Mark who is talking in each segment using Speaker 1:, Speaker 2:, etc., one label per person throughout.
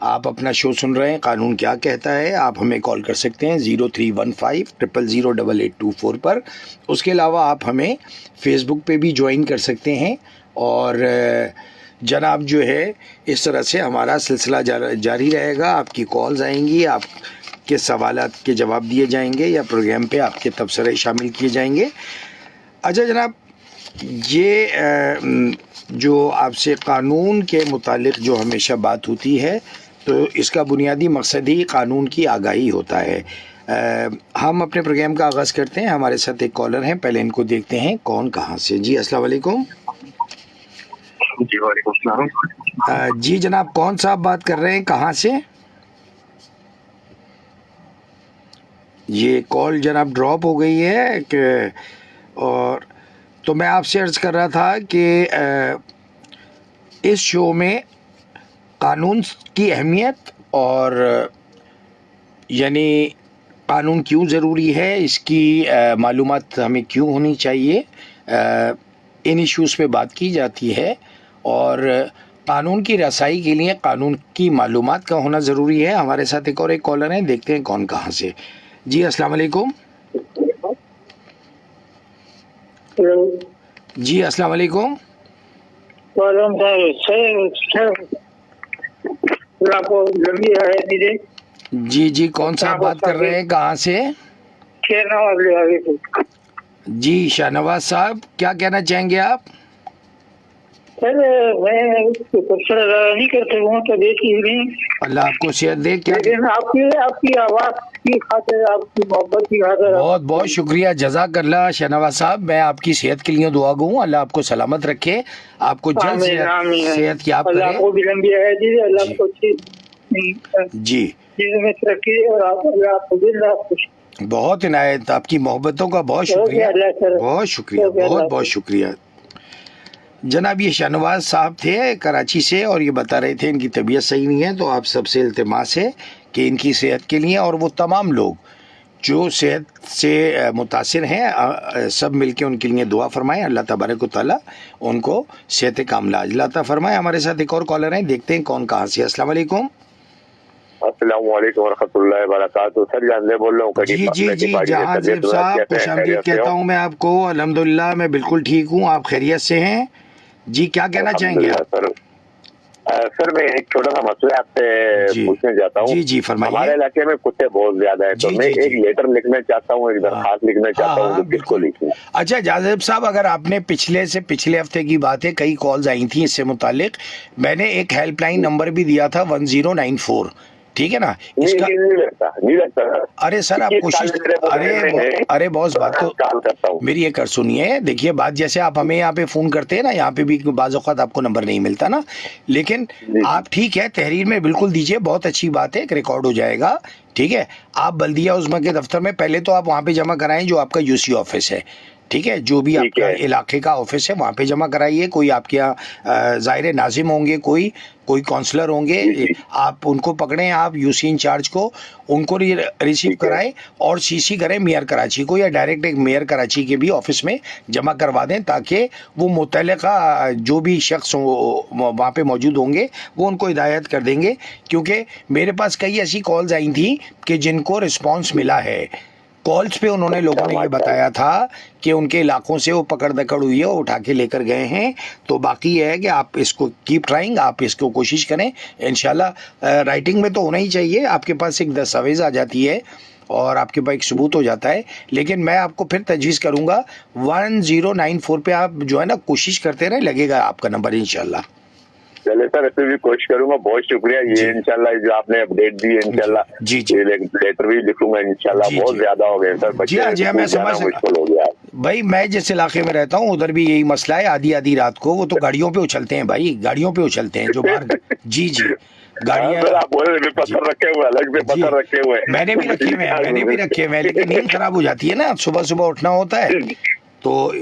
Speaker 1: آپ اپنا شو سن رہے ہیں قانون کیا کہتا ہے. آپ ہمیں کال کر سکتے ہیں 0315000824 پر. اس کے علاوہ آپ ہمیں فیس بک پہ بھی جوائن کر سکتے ہیں. اور جناب جو ہے اس طرح سے ہمارا سلسلہ جاری رہے گا. آپ کی کالز آئیں گی, آپ کے سوالات کے جواب دیے جائیں گے, یا پروگرام پہ آپ کے تبصرے شامل کیے جائیں گے. اچھا جناب, یہ جو آپ سے قانون کے متعلق جو ہمیشہ بات ہوتی ہے تو اس کا بنیادی مقصد ہی قانون کی آگاہی ہوتا ہے. ہم اپنے پروگرام کا آغاز کرتے ہیں. ہمارے ساتھ ایک کالر ہیں, پہلے ان کو دیکھتے ہیں کون کہاں سے. جی السلام علیکم.
Speaker 2: جی وعلیکم السلام.
Speaker 1: جی جناب, کون صاحب بات کر رہے ہیں, کہاں سے؟ یہ کال جناب ڈراپ ہو گئی ہے کہ, اور تو میں آپ سے عرض کر رہا تھا کہ اس شو میں قانون کی اہمیت اور یعنی قانون کیوں ضروری ہے, اس کی معلومات ہمیں کیوں ہونی چاہیے, ان ایشوز پہ بات کی جاتی ہے. اور قانون کی رسائی کے لیے قانون کی معلومات کا ہونا ضروری ہے. ہمارے ساتھ ایک اور ایک کالر ہیں, دیکھتے ہیں کون کہاں سے. جی السلام علیکم. جی السلام علیکم. جی جی, کون صاحب بات کر رہے ہیں, کہاں سے؟ جی شاہنواز صاحب, کیا کہنا چاہیں گے آپ؟
Speaker 2: سر میں نہیں کرتے ہوں تو دیکھی نہیں.
Speaker 1: اللہ آپ کو صحت دے. کیا
Speaker 2: لیکن آپ کی آواز کی خاطر, آپ کی محبت کی خاطر
Speaker 1: بہت بہت شکریہ, جزاک اللہ شاہنواز صاحب. میں آپ کی صحت کے لیے دعا گو ہوں. اللہ آپ کو سلامت رکھے, آپ کو جلد صحت یاب کرے.
Speaker 2: اللہ کو بھی لمبی ہے جی, اللہ کو
Speaker 1: جی
Speaker 2: میں ترقی اور آپ کو بھی خوش.
Speaker 1: بہت عنایت, آپ کی محبتوں کا بہت شکریہ, بہت شکریہ, بہت بہت شکریہ. جناب یہ شاہنواز صاحب تھے کراچی سے, اور یہ بتا رہے تھے ان کی طبیعت صحیح نہیں ہے, تو آپ سب سے التماس ہے کہ ان کی صحت کے لیے اور وہ تمام لوگ جو صحت سے متاثر ہیں سب مل کے ان کے لیے دعا فرمائیں. اللہ تبارک و تعالیٰ ان کو صحت کاملہ عطا فرمائے. ہمارے ساتھ ایک اور کالر ہیں, دیکھتے ہیں کون کہاں سے. السلام علیکم.
Speaker 3: السلام علیکم ورحمۃ اللہ وبرکاتہ. سر جان سے بول رہا ہوں.
Speaker 1: جی جی جی جہاں زیب صاحب, خوش آمدید کہتا ہوں میں آپ کو. الحمدللہ میں بالکل ٹھیک ہوں, آپ خیریت سے ہیں؟ جی کیا کہنا چاہیں گے آپ؟
Speaker 3: سر میں ایک چھوٹا سا مسئلہ آپ سے پوچھنا چاہتا ہوں.
Speaker 1: جی جی فرمائیے.
Speaker 3: ہمارے علاقے میں کتے بہت زیادہ ہیں, تو میں ایک لیٹر لکھنا چاہتا ہوں, ایک درخواست لکھنا چاہتا ہوں, تو کس کو لکھوں؟
Speaker 1: اچھا جازب صاحب, اگر آپ نے پچھلے ہفتے کی بات ہے, کئی کالز آئی تھیں اس سے متعلق. میں نے ایک ہیلپ لائن نمبر بھی دیا تھا 1094, ٹھیک ہے نا؟ اس کا
Speaker 3: نہیں لگتا.
Speaker 1: ارے سر آپ کوشش, ارے بہت بات تو میری یہ کر سنیے. دیکھیے بات جیسے آپ ہمیں یہاں پہ فون کرتے ہیں نا, یہاں پہ بھی بعض اوقات آپ کو نمبر نہیں ملتا نا, لیکن آپ ٹھیک ہے تحریر میں بالکل دیجئے, بہت اچھی بات ہے, ایک ریکارڈ ہو جائے گا, ٹھیک ہے. آپ بلدیہ عظمیٰ کے دفتر میں پہلے تو آپ وہاں پہ جمع کرائیں جو آپ کا یو سی آفس ہے, ٹھیک ہے, جو بھی آپ کا علاقے کا آفس ہے وہاں پہ جمع کرائیے. کوئی آپ کے یہاں ظاہر ناظم ہوں گے, کوئی کونسلر ہوں گے, آپ ان کو پکڑیں, آپ یو سی انچارج کو, ان کو ریسیو کرائیں اور سی سی کریں میئر کراچی کو, یا ڈائریکٹ ایک میئر کراچی کے بھی آفس میں جمع کروا دیں, تاکہ وہ متعلقہ جو بھی شخص وہاں پہ موجود ہوں گے وہ ان کو ہدایت کر دیں گے. کیونکہ میرے پاس کئی ایسی کالز آئی تھیں کہ جن کو رسپانس ملا ہے. کالز پہ انہوں نے لوگوں نے یہ بتایا تھا کہ ان کے علاقوں سے وہ پکڑ دکڑ ہوئی ہے, وہ اٹھا کے لے کر گئے ہیں. تو باقی یہ ہے کہ آپ اس کو کیپ ٹرائنگ, آپ اس کو کوشش کریں. انشاءاللہ رائٹنگ میں تو ہونا ہی چاہیے, آپ کے پاس ایک دستاویز آ جاتی ہے اور آپ کے پاس ایک ثبوت ہو جاتا ہے. لیکن میں آپ کو پھر تجویز کروں گا 1094 پہ آپ جو ہے نا کوشش کرتے رہیں, لگے گا آپ کا نمبر انشاءاللہ.
Speaker 3: چلے سر, اس پہ بھی کوشش کروں گا. بہت شکریہ. یہ انشاءاللہ جو آپ نے اپڈیٹ دی انشاءاللہ لیٹر بھی لکھوں گا انشاءاللہ. بہت زیادہ ہو گئے سر,
Speaker 1: جی ہاں میں سمجھ
Speaker 3: مشکل ہو گیا
Speaker 1: بھائی. میں جس علاقے میں رہتا ہوں ادھر بھی یہی مسئلہ ہے, آدھی رات کو وہ تو گاڑیوں پہ اچھلتے ہیں بھائی, گاڑیوں پہ اچھلتے ہیں جو باہر. جی جی گاڑیاں
Speaker 3: پتھر رکھے ہوئے, الگ سے پتھر رکھے ہوئے,
Speaker 1: میں نے بھی رکھے ہوئے, لیکن نیند خراب ہو جاتی ہے نا, صبح اٹھنا ہوتا ہے تو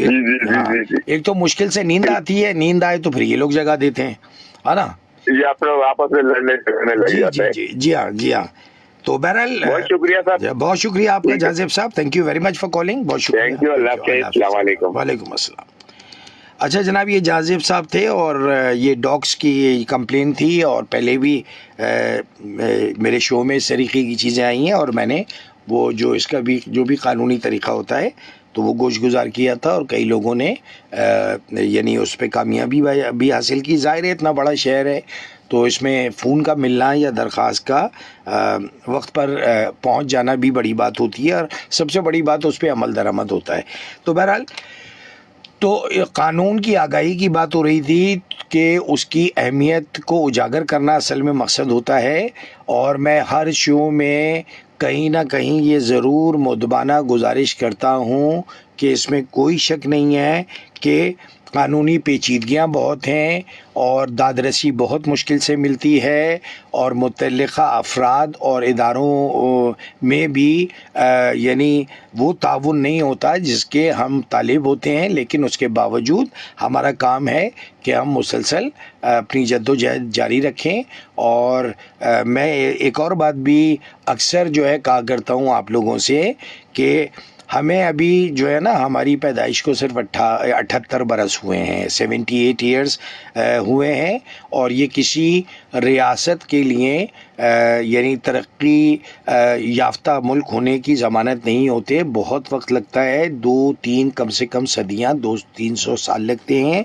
Speaker 1: ایک تو مشکل سے نیند آتی ہے, نیند آئے تو پھر یہ لوگ جگہ دیتے ہیں, ہے نا,
Speaker 3: یہ اپنے آپس میں لڑنے لگ جاتے ہیں.
Speaker 1: جی ہاں. تو بہرحال
Speaker 3: بہت شکریہ صاحب,
Speaker 1: بہت شکریہ آپ کا جازب صاحب. Thank you very much for calling. بہت شکریہ.
Speaker 3: Thank you. اللہ حافظ. السلام علیکم.
Speaker 1: وعلیکم السلام. اچھا جناب، یہ جازب صاحب تھے اور یہ ڈاگس کی کمپلین تھی، اور پہلے بھی میرے شو میں اس طریقے کی چیزیں آئی ہیں، اور میں نے وہ جو اس کا بھی جو بھی قانونی طریقہ ہوتا ہے تو وہ گوش گزار کیا تھا، اور کئی لوگوں نے یعنی اس پہ کامیابی بھی حاصل کی۔ ظاہر ہے اتنا بڑا شہر ہے تو اس میں فون کا ملنا یا درخواست کا وقت پر پہنچ جانا بھی بڑی بات ہوتی ہے، اور سب سے بڑی بات اس پہ عمل درآمد ہوتا ہے۔ تو بہرحال تو قانون کی آگاہی کی بات ہو رہی تھی کہ اس کی اہمیت کو اجاگر کرنا اصل میں مقصد ہوتا ہے، اور میں ہر شو میں کہیں نہ کہیں یہ ضرور مؤدبانہ گزارش کرتا ہوں کہ اس میں کوئی شک نہیں ہے کہ قانونی پیچیدگیاں بہت ہیں اور دادرسی بہت مشکل سے ملتی ہے، اور متعلقہ افراد اور اداروں میں بھی یعنی وہ تعاون نہیں ہوتا جس کے ہم طالب ہوتے ہیں، لیکن اس کے باوجود ہمارا کام ہے کہ ہم مسلسل اپنی جد و جہد جاری رکھیں۔ اور میں ایک اور بات بھی اکثر جو ہے کہا کرتا ہوں آپ لوگوں سے کہ ہمیں ابھی جو ہے نا ہماری پیدائش کو صرف 78 برس ہوئے ہیں، 78 ایئرز ہوئے ہیں، اور یہ کسی ریاست کے لیے یعنی ترقی یافتہ ملک ہونے کی ضمانت نہیں ہوتے، بہت وقت لگتا ہے، 2-3 کم سے کم صدیاں 200-300 سال لگتے ہیں۔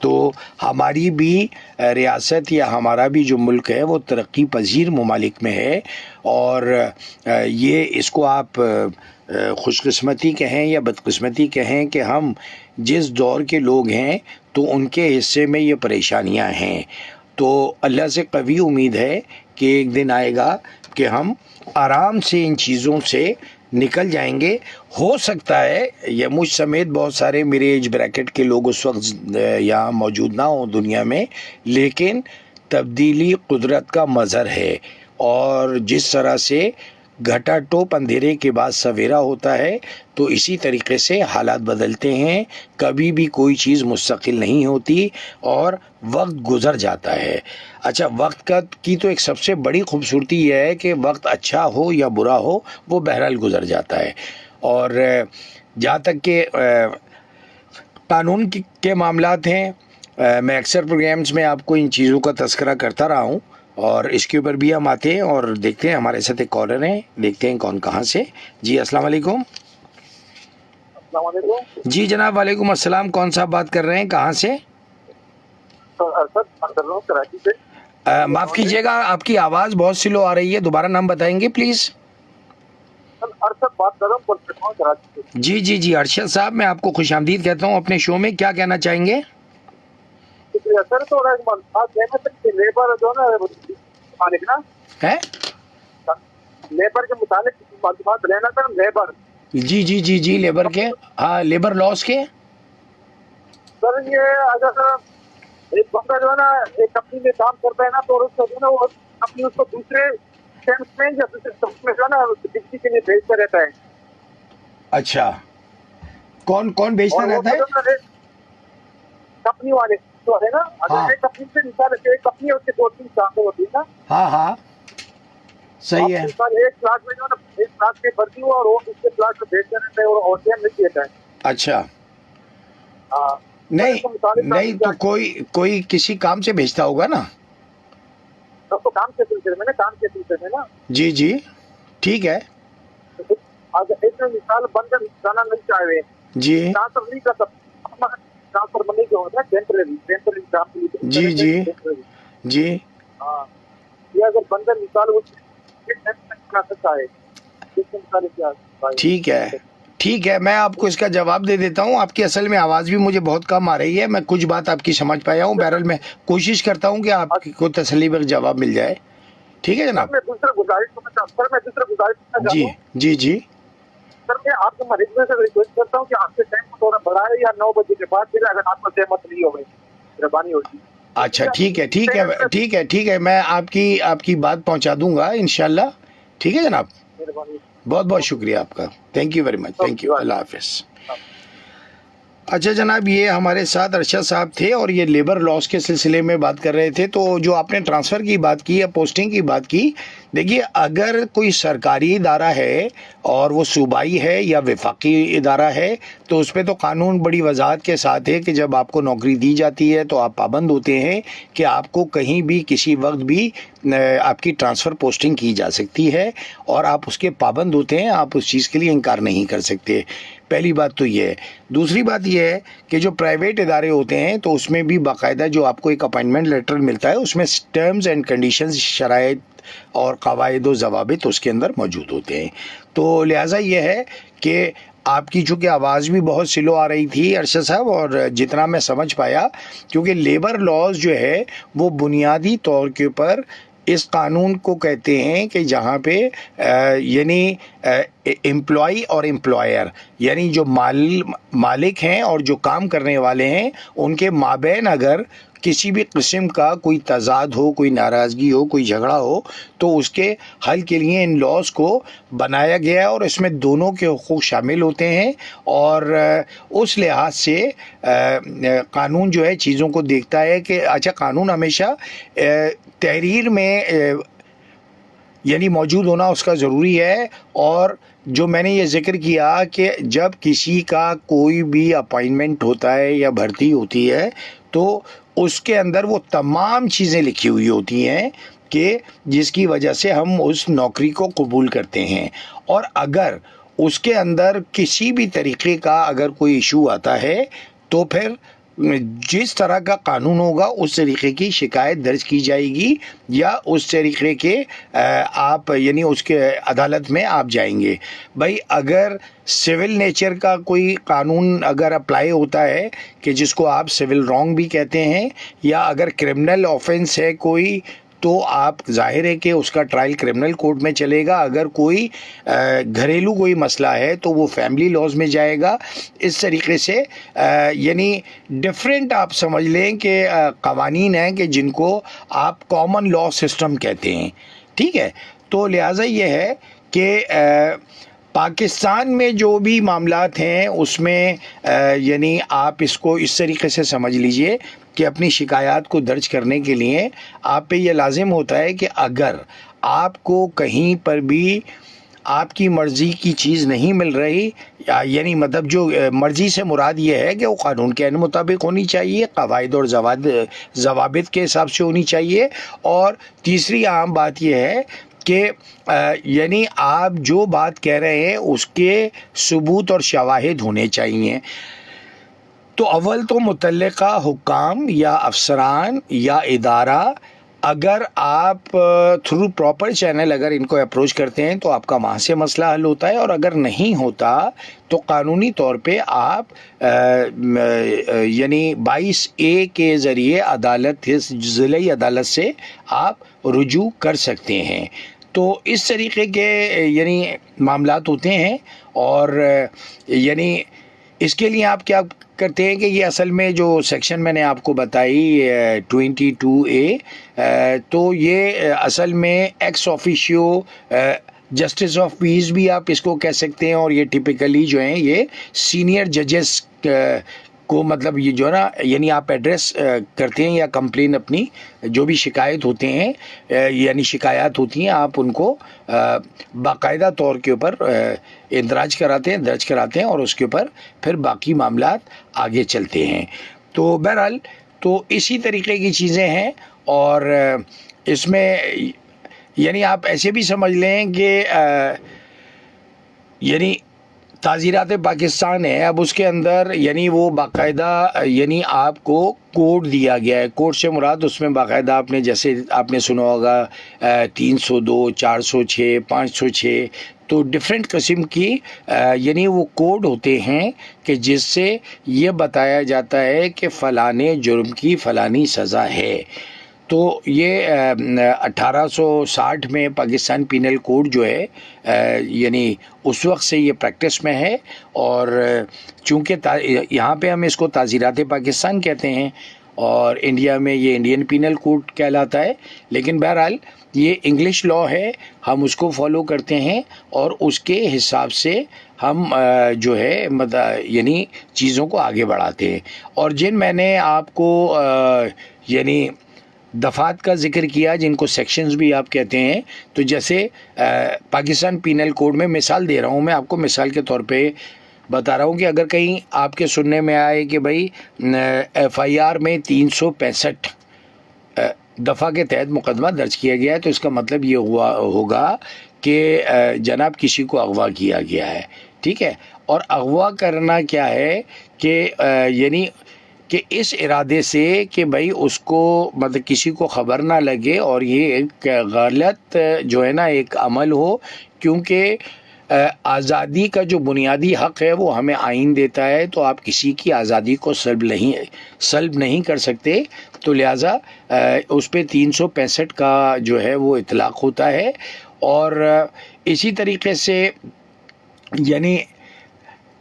Speaker 1: تو ہماری بھی ریاست یا ہمارا بھی جو ملک ہے وہ ترقی پذیر ممالک میں ہے، اور یہ اس کو آپ خوش قسمتی کہیں یا بدقسمتی کہیں کہ ہم جس دور کے لوگ ہیں تو ان کے حصے میں یہ پریشانیاں ہیں۔ تو اللہ سے قوی امید ہے کہ ایک دن آئے گا کہ ہم آرام سے ان چیزوں سے نکل جائیں گے۔ ہو سکتا ہے یہ مجھ سمیت بہت سارے میرے ایج بریکٹ کے لوگ اس وقت یہاں موجود نہ ہوں دنیا میں، لیکن تبدیلی قدرت کا مظہر ہے، اور جس طرح سے گھٹا ٹوپ اندھیرے کے بعد سویرا ہوتا ہے تو اسی طریقے سے حالات بدلتے ہیں، کبھی بھی کوئی چیز مستقل نہیں ہوتی اور وقت گزر جاتا ہے۔ اچھا، وقت کی تو ایک سب سے بڑی خوبصورتی یہ ہے کہ وقت اچھا ہو یا برا ہو وہ بہرحال گزر جاتا ہے، اور جہاں تک کہ قانون کے معاملات ہیں، میں اکثر پروگرامز میں آپ کو ان چیزوں کا تذکرہ کرتا رہا ہوں، اور اس کے اوپر بھی ہم آتے ہیں اور دیکھتے ہیں۔ ہمارے ساتھ ایک کالر ہیں، دیکھتے ہیں کون کہاں سے۔ جی السلام علیکم۔
Speaker 2: السلام علیکم
Speaker 1: جی جناب، وعلیکم السلام، کون صاحب بات کر رہے ہیں، کہاں سے؟
Speaker 2: کراچی سے۔
Speaker 1: معاف کیجیے گا، آپ کی آواز بہت سلو آ رہی ہے، دوبارہ نام بتائیں گے پلیز؟
Speaker 2: ارشد بات کر رہا ہوں کراچی سے۔
Speaker 1: جی جی جی ارشد صاحب، میں آپ کو خوش آمدید کہتا ہوں اپنے شو میں، کیا کہنا چاہیں گے؟
Speaker 2: سر تو لیبر جو ہے نا
Speaker 1: ہے
Speaker 2: لیبر کے متعلق معلومات لینا تھا، لیبر۔
Speaker 1: جی جی جی جی لیبر کے، ہاں لیبر لاس کے۔
Speaker 2: سر یہ اگر ایک بندہ جو ہے نا ایک کمپنی میں کام کرتا ہے نا تو اس کو جو ہے نا وہ کمپنی اس کو دوسرے اسٹیمپس میں یا دوسرے اسٹیمپس میں جو ہے نا ڈگری کے لیے بھیجتا رہتا ہے۔
Speaker 1: اچھا، کون کون بھیجتا رہتا ہے؟
Speaker 2: کمپنی والے جو ہے نا، اگر ایک کمپنی سے مثال ایک کمپنی ہے اس کے 2-3 شاخیں ہوتی ہے نا۔
Speaker 1: ہاں ہاں صحیح ہے۔
Speaker 2: ایک پلاٹ میں جو ہے نا ایک پلاٹ میں بھرتی ہوا اور وہ دوسرے پلاٹ میں بھیجتا رہتا ہے اور نہیں دیتا ہے۔
Speaker 1: اچھا،
Speaker 2: ہاں
Speaker 1: نہیں تو کوئی کسی کام سے بھیجتا ہوگا نا؟
Speaker 2: تو کام کے سلسلے میں نا، کام کے سلسلے میں نا۔
Speaker 1: جی جی ٹھیک ہے۔
Speaker 2: اگر ایک مثال بندر جانا نہیں چاہ رہے
Speaker 1: جی
Speaker 2: ٹرانسفر نہیں کر سکتے، ٹرانسفر بندے جو ہوتا ہے ٹیمپرری کام کے لیے۔
Speaker 1: جی جی جی
Speaker 2: ہاں، یہ اگر بندر مثال سکتا ہے۔
Speaker 1: ٹھیک ہے، میں آپ کو اس کا جواب دے دیتا ہوں۔ آپ کی اصل میں آواز بھی مجھے بہت کم آ رہی ہے، میں کچھ بات آپ کی سمجھ پایا ہوں، بہرحال میں کوشش کرتا ہوں کہ آپ کو تسلی بخش جواب مل جائے۔ ٹھیک ہے جناب؟
Speaker 2: میں دوسرا گزارش
Speaker 1: جی جی جی
Speaker 2: سر، میں آپ کے مریض سے ریکویسٹ کرتا ہوں کہ آپ کے ٹائم کو تھوڑا بڑھائے یا 9 بجے کے بعد پھر اگر آپ کو سہمت نہیں ہو گئی مہربانی ہوگی۔
Speaker 1: اچھا ٹھیک ہے، میں آپ کی بات پہنچا دوں گا انشاءاللہ۔ ٹھیک ہے جناب، بہت بہت شکریہ آپ کا، thank you very much, thank you, اللہ حافظ۔ اچھا جناب، یہ ہمارے ساتھ ارشد صاحب تھے اور یہ لیبر لاس کے سلسلے میں بات کر رہے تھے۔ تو جو آپ نے ٹرانسفر کی بات کی یا پوسٹنگ کی بات کی، دیکھیے اگر کوئی سرکاری ادارہ ہے اور وہ صوبائی ہے یا وفاقی ادارہ ہے تو اس پہ تو قانون بڑی وضاحت کے ساتھ ہے کہ جب آپ کو نوکری دی جاتی ہے تو آپ پابند ہوتے ہیں کہ آپ کو کہیں بھی کسی وقت بھی آپ کی ٹرانسفر پوسٹنگ کی جا سکتی ہے اور آپ اس کے پابند ہوتے ہیں، آپ اس چیز کے لیے انکار نہیں کر سکتے۔ پہلی بات تو یہ ہے۔ دوسری بات یہ ہے کہ جو پرائیویٹ ادارے ہوتے ہیں تو اس میں بھی باقاعدہ جو آپ کو ایک اپائنٹمنٹ لیٹر ملتا ہے اس میں ٹرمز اینڈ کنڈیشنز، شرائط اور قواعد و ضوابط اس کے اندر موجود ہوتے ہیں۔ تو لہٰذا یہ ہے کہ آپ کی چونکہ آواز بھی بہت سلو آ رہی تھی ارشد صاحب، اور جتنا میں سمجھ پایا کیونکہ لیبر لاز جو ہے وہ بنیادی طور کے اوپر اس قانون کو کہتے ہیں کہ جہاں پہ یعنی امپلائی اور امپلائر یعنی جو مالک ہیں اور جو کام کرنے والے ہیں ان کے مابین اگر کسی بھی قسم کا کوئی تضاد ہو، کوئی ناراضگی ہو، کوئی جھگڑا ہو تو اس کے حل کے لیے ان لاز کو بنایا گیا ہے اور اس میں دونوں کے حقوق شامل ہوتے ہیں، اور اس لحاظ سے قانون جو ہے چیزوں کو دیکھتا ہے کہ اچھا قانون ہمیشہ تحریر میں یعنی موجود ہونا اس کا ضروری ہے۔ اور جو میں نے یہ ذکر کیا کہ جب کسی کا کوئی بھی اپائنٹمنٹ ہوتا ہے یا بھرتی ہوتی ہے تو اس کے اندر وہ تمام چیزیں لکھی ہوئی ہوتی ہیں کہ جس کی وجہ سے ہم اس نوکری کو قبول کرتے ہیں، اور اگر اس کے اندر کسی بھی طریقے کا اگر کوئی ایشو آتا ہے تو پھر جس طرح کا قانون ہوگا اس طریقے کی شکایت درج کی جائے گی یا اس طریقے کے آپ یعنی اس کے عدالت میں آپ جائیں گے۔ بھائی اگر سول نیچر کا کوئی قانون اگر اپلائی ہوتا ہے کہ جس کو آپ سول رانگ بھی کہتے ہیں، یا اگر کرمنل آفینس ہے کوئی تو آپ ظاہر ہے کہ اس کا ٹرائل کرمنل کورٹ میں چلے گا، اگر کوئی گھریلو کوئی مسئلہ ہے تو وہ فیملی لاز میں جائے گا۔ اس طریقے سے یعنی ڈیفرنٹ آپ سمجھ لیں کہ قوانین ہیں کہ جن کو آپ کامن لا سسٹم کہتے ہیں، ٹھیک ہے۔ تو لہٰذا یہ ہے کہ پاکستان میں جو بھی معاملات ہیں اس میں یعنی آپ اس کو اس طریقے سے سمجھ لیجئے کہ اپنی شکایات کو درج کرنے کے لیے آپ پہ یہ لازم ہوتا ہے کہ اگر آپ کو کہیں پر بھی آپ کی مرضی کی چیز نہیں مل رہی، یعنی مطلب جو مرضی سے مراد یہ ہے کہ وہ قانون کے مطابق ہونی چاہیے، قواعد اور ضوابط کے حساب سے ہونی چاہیے، اور تیسری عام بات یہ ہے کہ یعنی آپ جو بات کہہ رہے ہیں اس کے ثبوت اور شواہد ہونے چاہیے۔ تو اول تو متعلقہ حکام یا افسران یا ادارہ اگر آپ تھرو پراپر چینل اگر ان کو اپروچ کرتے ہیں تو آپ کا وہاں سے مسئلہ حل ہوتا ہے، اور اگر نہیں ہوتا تو قانونی طور پہ آپ یعنی 22A کے ذریعے عدالت ضلعی عدالت سے آپ رجوع کر سکتے ہیں۔ تو اس طریقے کے یعنی معاملات ہوتے ہیں، اور یعنی اس کے لیے آپ کیا کرتے ہیں کہ یہ اصل میں جو سیکشن میں نے آپ کو بتائی 22A تو یہ اصل میں ایکس آفیشیو جسٹس آف پیس بھی آپ اس کو کہہ سکتے ہیں، اور یہ ٹپیکلی جو ہیں یہ سینئر ججز کو مطلب یہ جو ہے نا یعنی آپ ایڈریس کرتے ہیں یا کمپلین اپنی جو بھی شکایت ہوتے ہیں یعنی شکایات ہوتی ہیں آپ ان کو باقاعدہ طور کے اوپر اندراج کراتے ہیں، درج کراتے ہیں، اور اس کے اوپر پھر باقی معاملات آگے چلتے ہیں۔ تو بہرحال تو اسی طریقے کی چیزیں ہیں، اور اس میں یعنی آپ ایسے بھی سمجھ لیں کہ یعنی تعزیرات پاکستان ہے، اب اس کے اندر یعنی وہ باقاعدہ یعنی آپ کو کوڈ دیا گیا ہے۔ کوڈ سے مراد اس میں باقاعدہ آپ نے جیسے آپ نے سنا ہوگا 302، 406، 506، تو ڈیفرنٹ قسم کی یعنی وہ کوڈ ہوتے ہیں کہ جس سے یہ بتایا جاتا ہے کہ فلانے جرم کی فلانی سزا ہے۔ تو یہ 1860 میں پاکستان پینل کوڈ جو ہے یعنی اس وقت سے یہ پریکٹس میں ہے، اور چونکہ یہاں پہ ہم اس کو تعزیرات پاکستان کہتے ہیں اور انڈیا میں یہ انڈین پینل کوڈ کہلاتا ہے، لیکن بہرحال یہ انگلش لا ہے، ہم اس کو فالو کرتے ہیں اور اس کے حساب سے ہم جو ہے یعنی چیزوں کو آگے بڑھاتے ہیں۔ اور جن میں نے آپ کو یعنی دفعات کا ذکر کیا جن کو سیکشنز بھی آپ کہتے ہیں. تو جیسے پاکستان پینل کوڈ میں مثال دے رہا ہوں میں آپ کو, مثال کے طور پہ بتا رہا ہوں کہ اگر کہیں آپ کے سننے میں آئے کہ بھائی ایف آئی آر میں 365 دفعہ کے تحت مقدمہ درج کیا گیا ہے, تو اس کا مطلب یہ ہوگا کہ جناب کسی کو اغوا کیا گیا ہے. ٹھیک ہے, اور اغوا کرنا کیا ہے کہ یعنی کہ اس ارادے سے کہ بھائی اس کو مطلب کسی کو خبر نہ لگے اور یہ ایک غلط جو ہے نا ایک عمل ہو, کیونکہ آزادی کا جو بنیادی حق ہے وہ ہمیں آئین دیتا ہے, تو آپ کسی کی آزادی کو سلب نہیں کر سکتے, تو لہٰذا اس پہ 365 کا جو ہے وہ اطلاق ہوتا ہے. اور اسی طریقے سے یعنی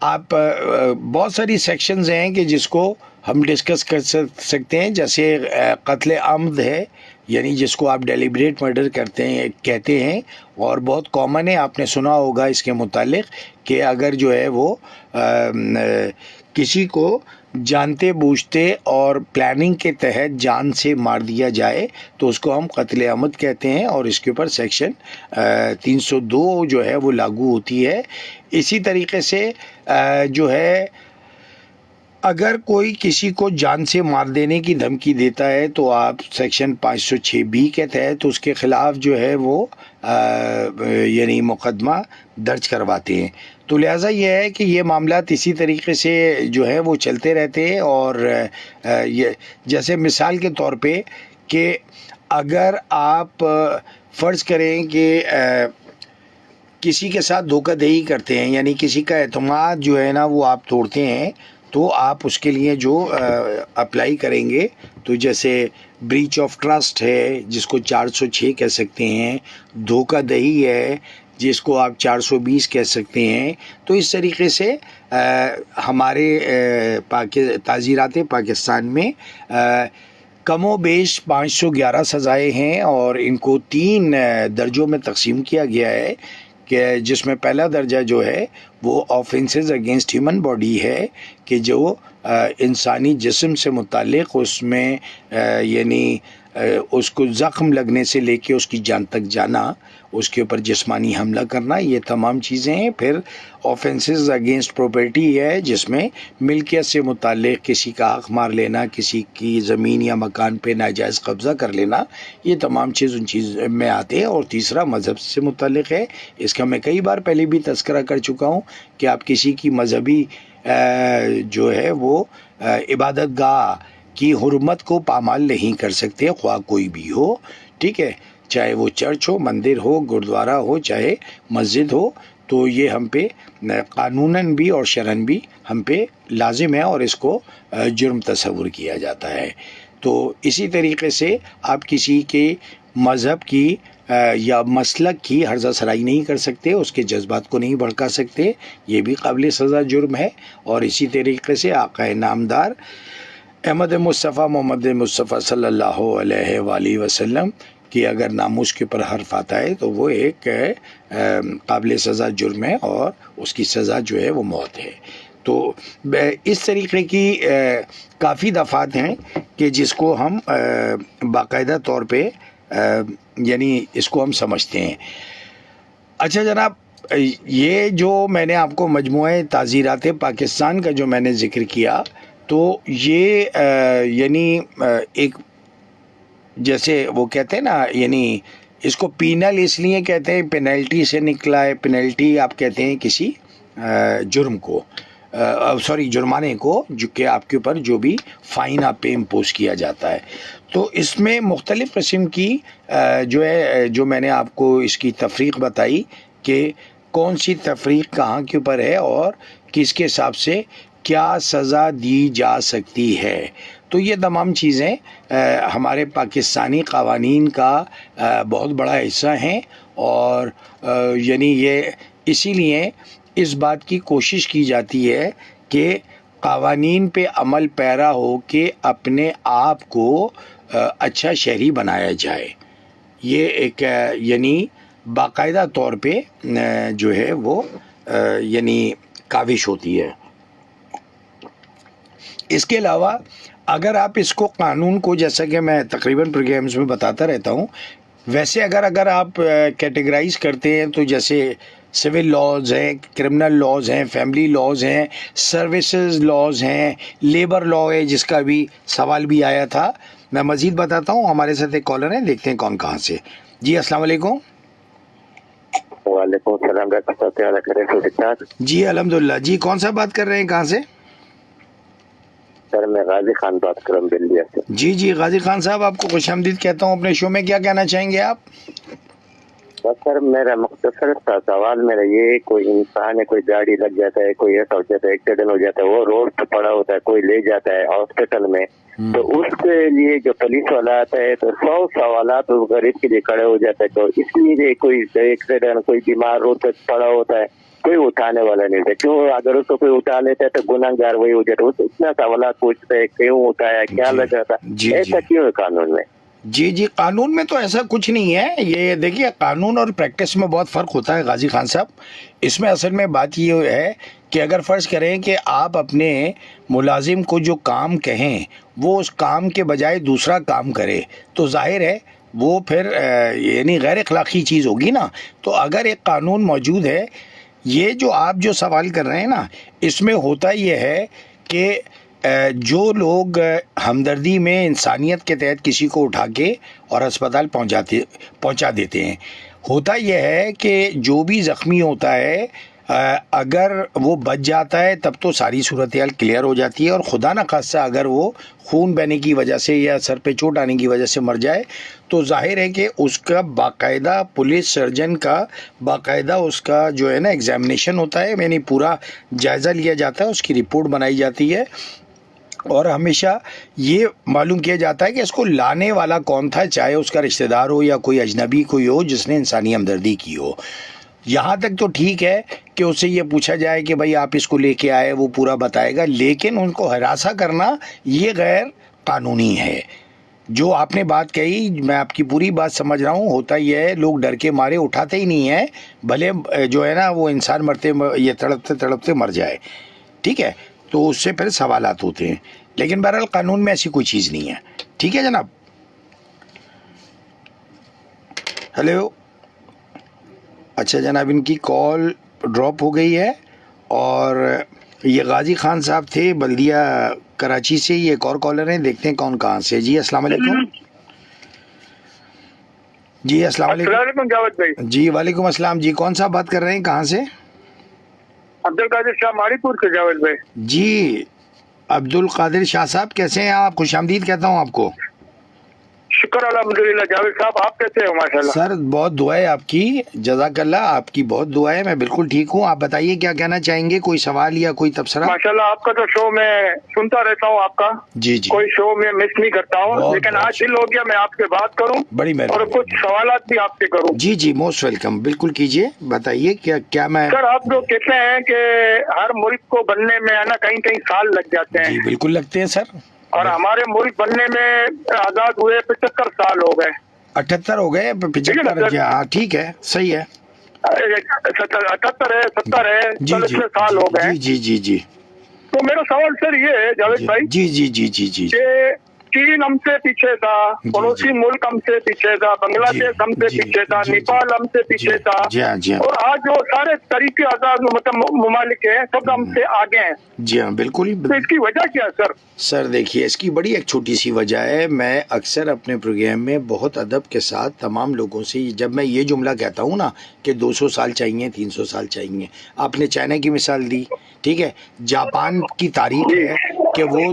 Speaker 1: آپ بہت ساری سیکشنز ہیں کہ جس کو ہم ڈسکس کر سکتے ہیں, جیسے قتل عمد ہے, یعنی جس کو آپ ڈیلیبریٹ مرڈر کہتے ہیں, اور بہت کامن ہے, آپ نے سنا ہوگا اس کے متعلق کہ اگر جو ہے وہ کسی کو جانتے بوجھتے اور پلاننگ کے تحت جان سے مار دیا جائے تو اس کو ہم قتل عمد کہتے ہیں, اور اس کے اوپر سیکشن 302 جو ہے وہ لاگو ہوتی ہے. اسی طریقے سے جو ہے اگر کوئی کسی کو جان سے مار دینے کی دھمکی دیتا ہے تو آپ سیکشن 506B کے تحت اس کے خلاف جو ہے وہ یعنی مقدمہ درج کرواتے ہیں. تو لہٰذا یہ ہے کہ یہ معاملات اسی طریقے سے جو ہے وہ چلتے رہتے ہیں. اور یہ جیسے مثال کے طور پہ کہ اگر آپ فرض کریں کہ کسی کے ساتھ دھوکہ دہی کرتے ہیں, یعنی کسی کا اعتماد جو ہے نا وہ آپ توڑتے ہیں, تو آپ اس کے لیے جو اپلائی کریں گے, تو جیسے بریچ آف ٹرسٹ ہے جس کو 406 کہہ سکتے ہیں, دھوکہ دہی ہے جس کو آپ 420 کہہ سکتے ہیں. تو اس طریقے سے ہمارے تعزیرات پاکستان میں کم و بیش 511 سزائیں ہیں, اور ان کو 3 درجوں میں تقسیم کیا گیا ہے, کہ جس میں پہلا درجہ جو ہے وہ آفینسز اگینسٹ ہیومن باڈی ہے, کہ جو انسانی جسم سے متعلق اس میں یعنی اس کو زخم لگنے سے لے کے اس کی جان تک جانا, اس کے اوپر جسمانی حملہ کرنا, یہ تمام چیزیں ہیں. پھر آفینسز اگینسٹ پراپرٹی ہے جس میں ملکیت سے متعلق کسی کا حق مار لینا, کسی کی زمین یا مکان پہ ناجائز قبضہ کر لینا, یہ تمام چیز ان چیز میں آتے ہیں. اور تیسرا مذہب سے متعلق ہے, اس کا میں کئی بار پہلے بھی تذکرہ کر چکا ہوں کہ آپ کسی کی مذہبی جو ہے وہ عبادت گاہ کی حرمت کو پامال نہیں کر سکتے, خواہ کوئی بھی ہو. ٹھیک ہے, چاہے وہ چرچ ہو, مندر ہو, گردوارہ ہو, چاہے مسجد ہو, تو یہ ہم پہ قانوناً بھی اور شرعاً بھی ہم پہ لازم ہے, اور اس کو جرم تصور کیا جاتا ہے. تو اسی طریقے سے آپ کسی کے مذہب کی یا مسلک کی ہرزہ سرائی نہیں کر سکتے, اس کے جذبات کو نہیں بھڑکا سکتے, یہ بھی قابل سزا جرم ہے. اور اسی طریقے سے آقا نامدار احمد مصطفیٰ محمد مصطفیٰ صلی اللہ علیہ وآلہ وسلم کہ اگر ناموس کے اوپر حرف آتا ہے تو وہ ایک قابل سزا جرم ہے, اور اس کی سزا جو ہے وہ موت ہے. تو اس طریقے کی کافی دفعات ہیں کہ جس کو ہم باقاعدہ طور پہ یعنی اس کو ہم سمجھتے ہیں. اچھا جناب, یہ جو میں نے آپ کو مجموعہ تعزیرات پاکستان کا جو میں نے ذکر کیا, تو یہ یعنی ایک جیسے وہ کہتے ہیں نا, یعنی اس کو پینل اس لیے کہتے ہیں, پینلٹی سے نکلا ہے. پینلٹی آپ کہتے ہیں کسی جرم کو, جرمانے کو, جو کہ آپ کے اوپر جو بھی فائن آپ پہ امپوز کیا جاتا ہے. تو اس میں مختلف قسم کی جو ہے, جو میں نے آپ کو اس کی تفریق بتائی کہ کون سی تفریق کہاں کے اوپر ہے اور کس کے حساب سے کیا سزا دی جا سکتی ہے. تو یہ تمام چیزیں ہمارے پاکستانی قوانین کا بہت بڑا حصہ ہیں, اور یعنی یہ اسی لیے اس بات کی کوشش کی جاتی ہے کہ قوانین پہ عمل پیرا ہو کے اپنے آپ کو اچھا شہری بنایا جائے. یہ ایک یعنی باقاعدہ طور پہ جو ہے وہ یعنی کاوش ہوتی ہے. اس کے علاوہ اگر آپ اس کو قانون کو، جیسا کہ میں تقریباً پروگرامز میں بتاتا رہتا ہوں، ویسے اگر آپ کیٹیگرائز کرتے ہیں تو جیسے سول لاز ہیں، کرمنل لاز ہیں، فیملی لاز ہیں، سروسز لاز ہیں، لیبر لا ہے جس کا بھی سوال بھی آیا تھا. میں مزید بتاتا ہوں. ہمارے ساتھ ایک کالر ہیں، دیکھتے ہیں کون کہاں سے. جی السلام علیکم.
Speaker 3: وعلیکم السلام.
Speaker 1: جی الحمدللہ. جی کون سا بات کر رہے ہیں، کہاں سے؟
Speaker 3: سر میں غازی خان بات کر رہا ہوں دلیا سے.
Speaker 1: جی غازی خان صاحب، آپ کو خوش آمدید کہتا ہوں اپنے شو میں. کیا کہنا چاہیں گے آپ؟
Speaker 3: بس سر میرا مختصر سا سوال میرا یہ، کوئی انسان ہے، کوئی گاڑی لگ جاتا ہے، کوئی ایسا ہو جاتا ہے، ایکسیڈنٹ ہو جاتا ہے، وہ روڈ پہ پڑا ہوتا ہے، کوئی لے جاتا ہے ہاسپٹل میں، تو اس کے لیے جو پولیس والا آتا ہے تو 100 سوالات اس غریب کے لیے کھڑے ہو جاتے ہیں. تو اس لیے کوئی ایکسیڈنٹ، کوئی بیمار روڈ پہ پڑا ہوتا ہے، کوئی اٹھانے والا نہیں تھا. کیوں اگر اس کو کوئی اٹھا لیتا ہے تو گناہ گار وہی ہو جاتا ہے. اتنا سوالات پوچھتے ہیں، کیوں اٹھایا، کیا لگا تھا، ایسا کیوں ہے قانون میں؟
Speaker 1: جی قانون میں تو ایسا کچھ نہیں ہے. یہ دیکھیے، قانون اور پریکٹس میں بہت فرق ہوتا ہے غازی خان صاحب. اس میں اصل میں بات یہ ہے کہ اگر فرض کریں کہ آپ اپنے ملازم کو جو کام کہیں وہ اس کام کے بجائے دوسرا کام کرے تو ظاہر ہے وہ پھر یعنی غیر اخلاقی چیز ہوگی نا. تو اگر ایک قانون موجود ہے، یہ جو آپ جو سوال کر رہے ہیں نا، اس میں ہوتا یہ ہے کہ جو لوگ ہمدردی میں انسانیت کے تحت کسی کو اٹھا کے اور اسپتال پہنچا دیتے ہیں، ہوتا یہ ہے کہ جو بھی زخمی ہوتا ہے اگر وہ بچ جاتا ہے تب تو ساری صورتحال کلیئر ہو جاتی ہے، اور خدا نہ خاصہ اگر وہ خون بہنے کی وجہ سے یا سر پہ چوٹ آنے کی وجہ سے مر جائے تو ظاہر ہے کہ اس کا باقاعدہ پولیس سرجن کا باقاعدہ اس کا جو ہے نا ایگزامینیشن ہوتا ہے، یعنی پورا جائزہ لیا جاتا ہے، اس کی رپورٹ بنائی جاتی ہے، اور ہمیشہ یہ معلوم کیا جاتا ہے کہ اس کو لانے والا کون تھا، چاہے اس کا رشتہ دار ہو یا کوئی اجنبی کوئی ہو جس نے انسانی ہمدردی کی ہو. یہاں تک تو ٹھیک ہے کہ اس سے یہ پوچھا جائے کہ بھائی آپ اس کو لے کے آئے، وہ پورا بتائے گا، لیکن ان کو ہراساں کرنا یہ غیر قانونی ہے. جو آپ نے بات کہی، میں آپ کی پوری بات سمجھ رہا ہوں. ہوتا یہ ہے لوگ ڈر کے مارے اٹھاتے ہی نہیں ہیں، بھلے جو ہے نا وہ انسان مرتے یہ تڑپتے مر جائے، ٹھیک ہے، تو اس سے پھر سوالات ہوتے ہیں. لیکن بہرحال قانون میں ایسی کوئی چیز نہیں ہے. ٹھیک ہے جناب. ہیلو. اچھا جناب، ان کی کال ڈراپ ہو گئی ہے. اور یہ غازی خان صاحب تھے بلدیہ کراچی سے. یہ ایک اور کالر ہیں، دیکھتے ہیں کون کہاں سے. جی السلام علیکم. جی السلام علیکم
Speaker 2: جاوید بھائی.
Speaker 1: جی وعلیکم السلام. جی کون صاحب بات کر رہے ہیں، کہاں سے؟
Speaker 2: عبد القادر شاہ ماری پور سے. جاوید بھائی
Speaker 1: جی عبد القادر شاہ صاحب، کیسے ہیں آپ؟ خوش آمدید کہتا ہوں آپ کو.
Speaker 2: شکر الحمدللہ. جاوید صاحب آپ کیسے ہو؟ ماشاءاللہ
Speaker 1: سر بہت دعا ہے آپ کی، جزاک اللہ، آپ کی بہت دعا ہے. میں بالکل ٹھیک ہوں. آپ بتائیے کیا کہنا چاہیں گے، کوئی سوال یا کوئی تبصرہ؟
Speaker 2: ماشاءاللہ آپ کا تو شو میں سنتا رہتا ہوں، آپ کا
Speaker 1: جی
Speaker 2: کوئی شو میں مس نہیں کرتا ہوں، لیکن آج دل ہو گیا میں آپ سے بات کروں،
Speaker 1: بڑی
Speaker 2: اور کچھ سوالات بھی آپ سے کروں.
Speaker 1: جی موسٹ ویلکم. بالکل کیجئے، بتائیے کیا میں.
Speaker 2: سر آپ جو کہتے ہیں کہ ہر ملک کو بننے میں ہے نا کہیں سال لگ جاتے ہیں.
Speaker 1: جی بالکل لگتے ہیں سر.
Speaker 2: اور ہمارے ملک بننے میں آزاد ہوئے 75 سال ہو گئے.
Speaker 1: 78 ہو گئے، 75. ہاں ٹھیک ہے، صحیح ہے.
Speaker 2: 78 ہے، 70 ہے، 40 سال ہو گئے.
Speaker 1: جی.
Speaker 2: تو میرا سوال سر یہ ہے جاوید بھائی،
Speaker 1: جی
Speaker 2: کہ چین ہم سے پیچھے تھا، پڑوسی ملک ہم سے پیچھے تھا، بنگلہ دیش ہم سے پیچھے تھا، نیپال ہم سے پیچھے تھا، اور آج جو سارے طریقے آزاد ممالک ہیں سب ہم سے آگے ہیں.
Speaker 1: جی ہاں بالکل.
Speaker 2: تو اس کی وجہ کیا ہے
Speaker 1: سر دیکھیے، اس کی بڑی ایک چھوٹی سی وجہ ہے. میں اکثر اپنے پروگرام میں بہت ادب کے ساتھ تمام لوگوں سے جب میں یہ جملہ کہتا ہوں نا کہ 200 سال چاہیے، 300 سال چاہیے. آپ نے چائنا کی مثال دی، ٹھیک ہے. جاپان کی تاریخ ہے کہ وہ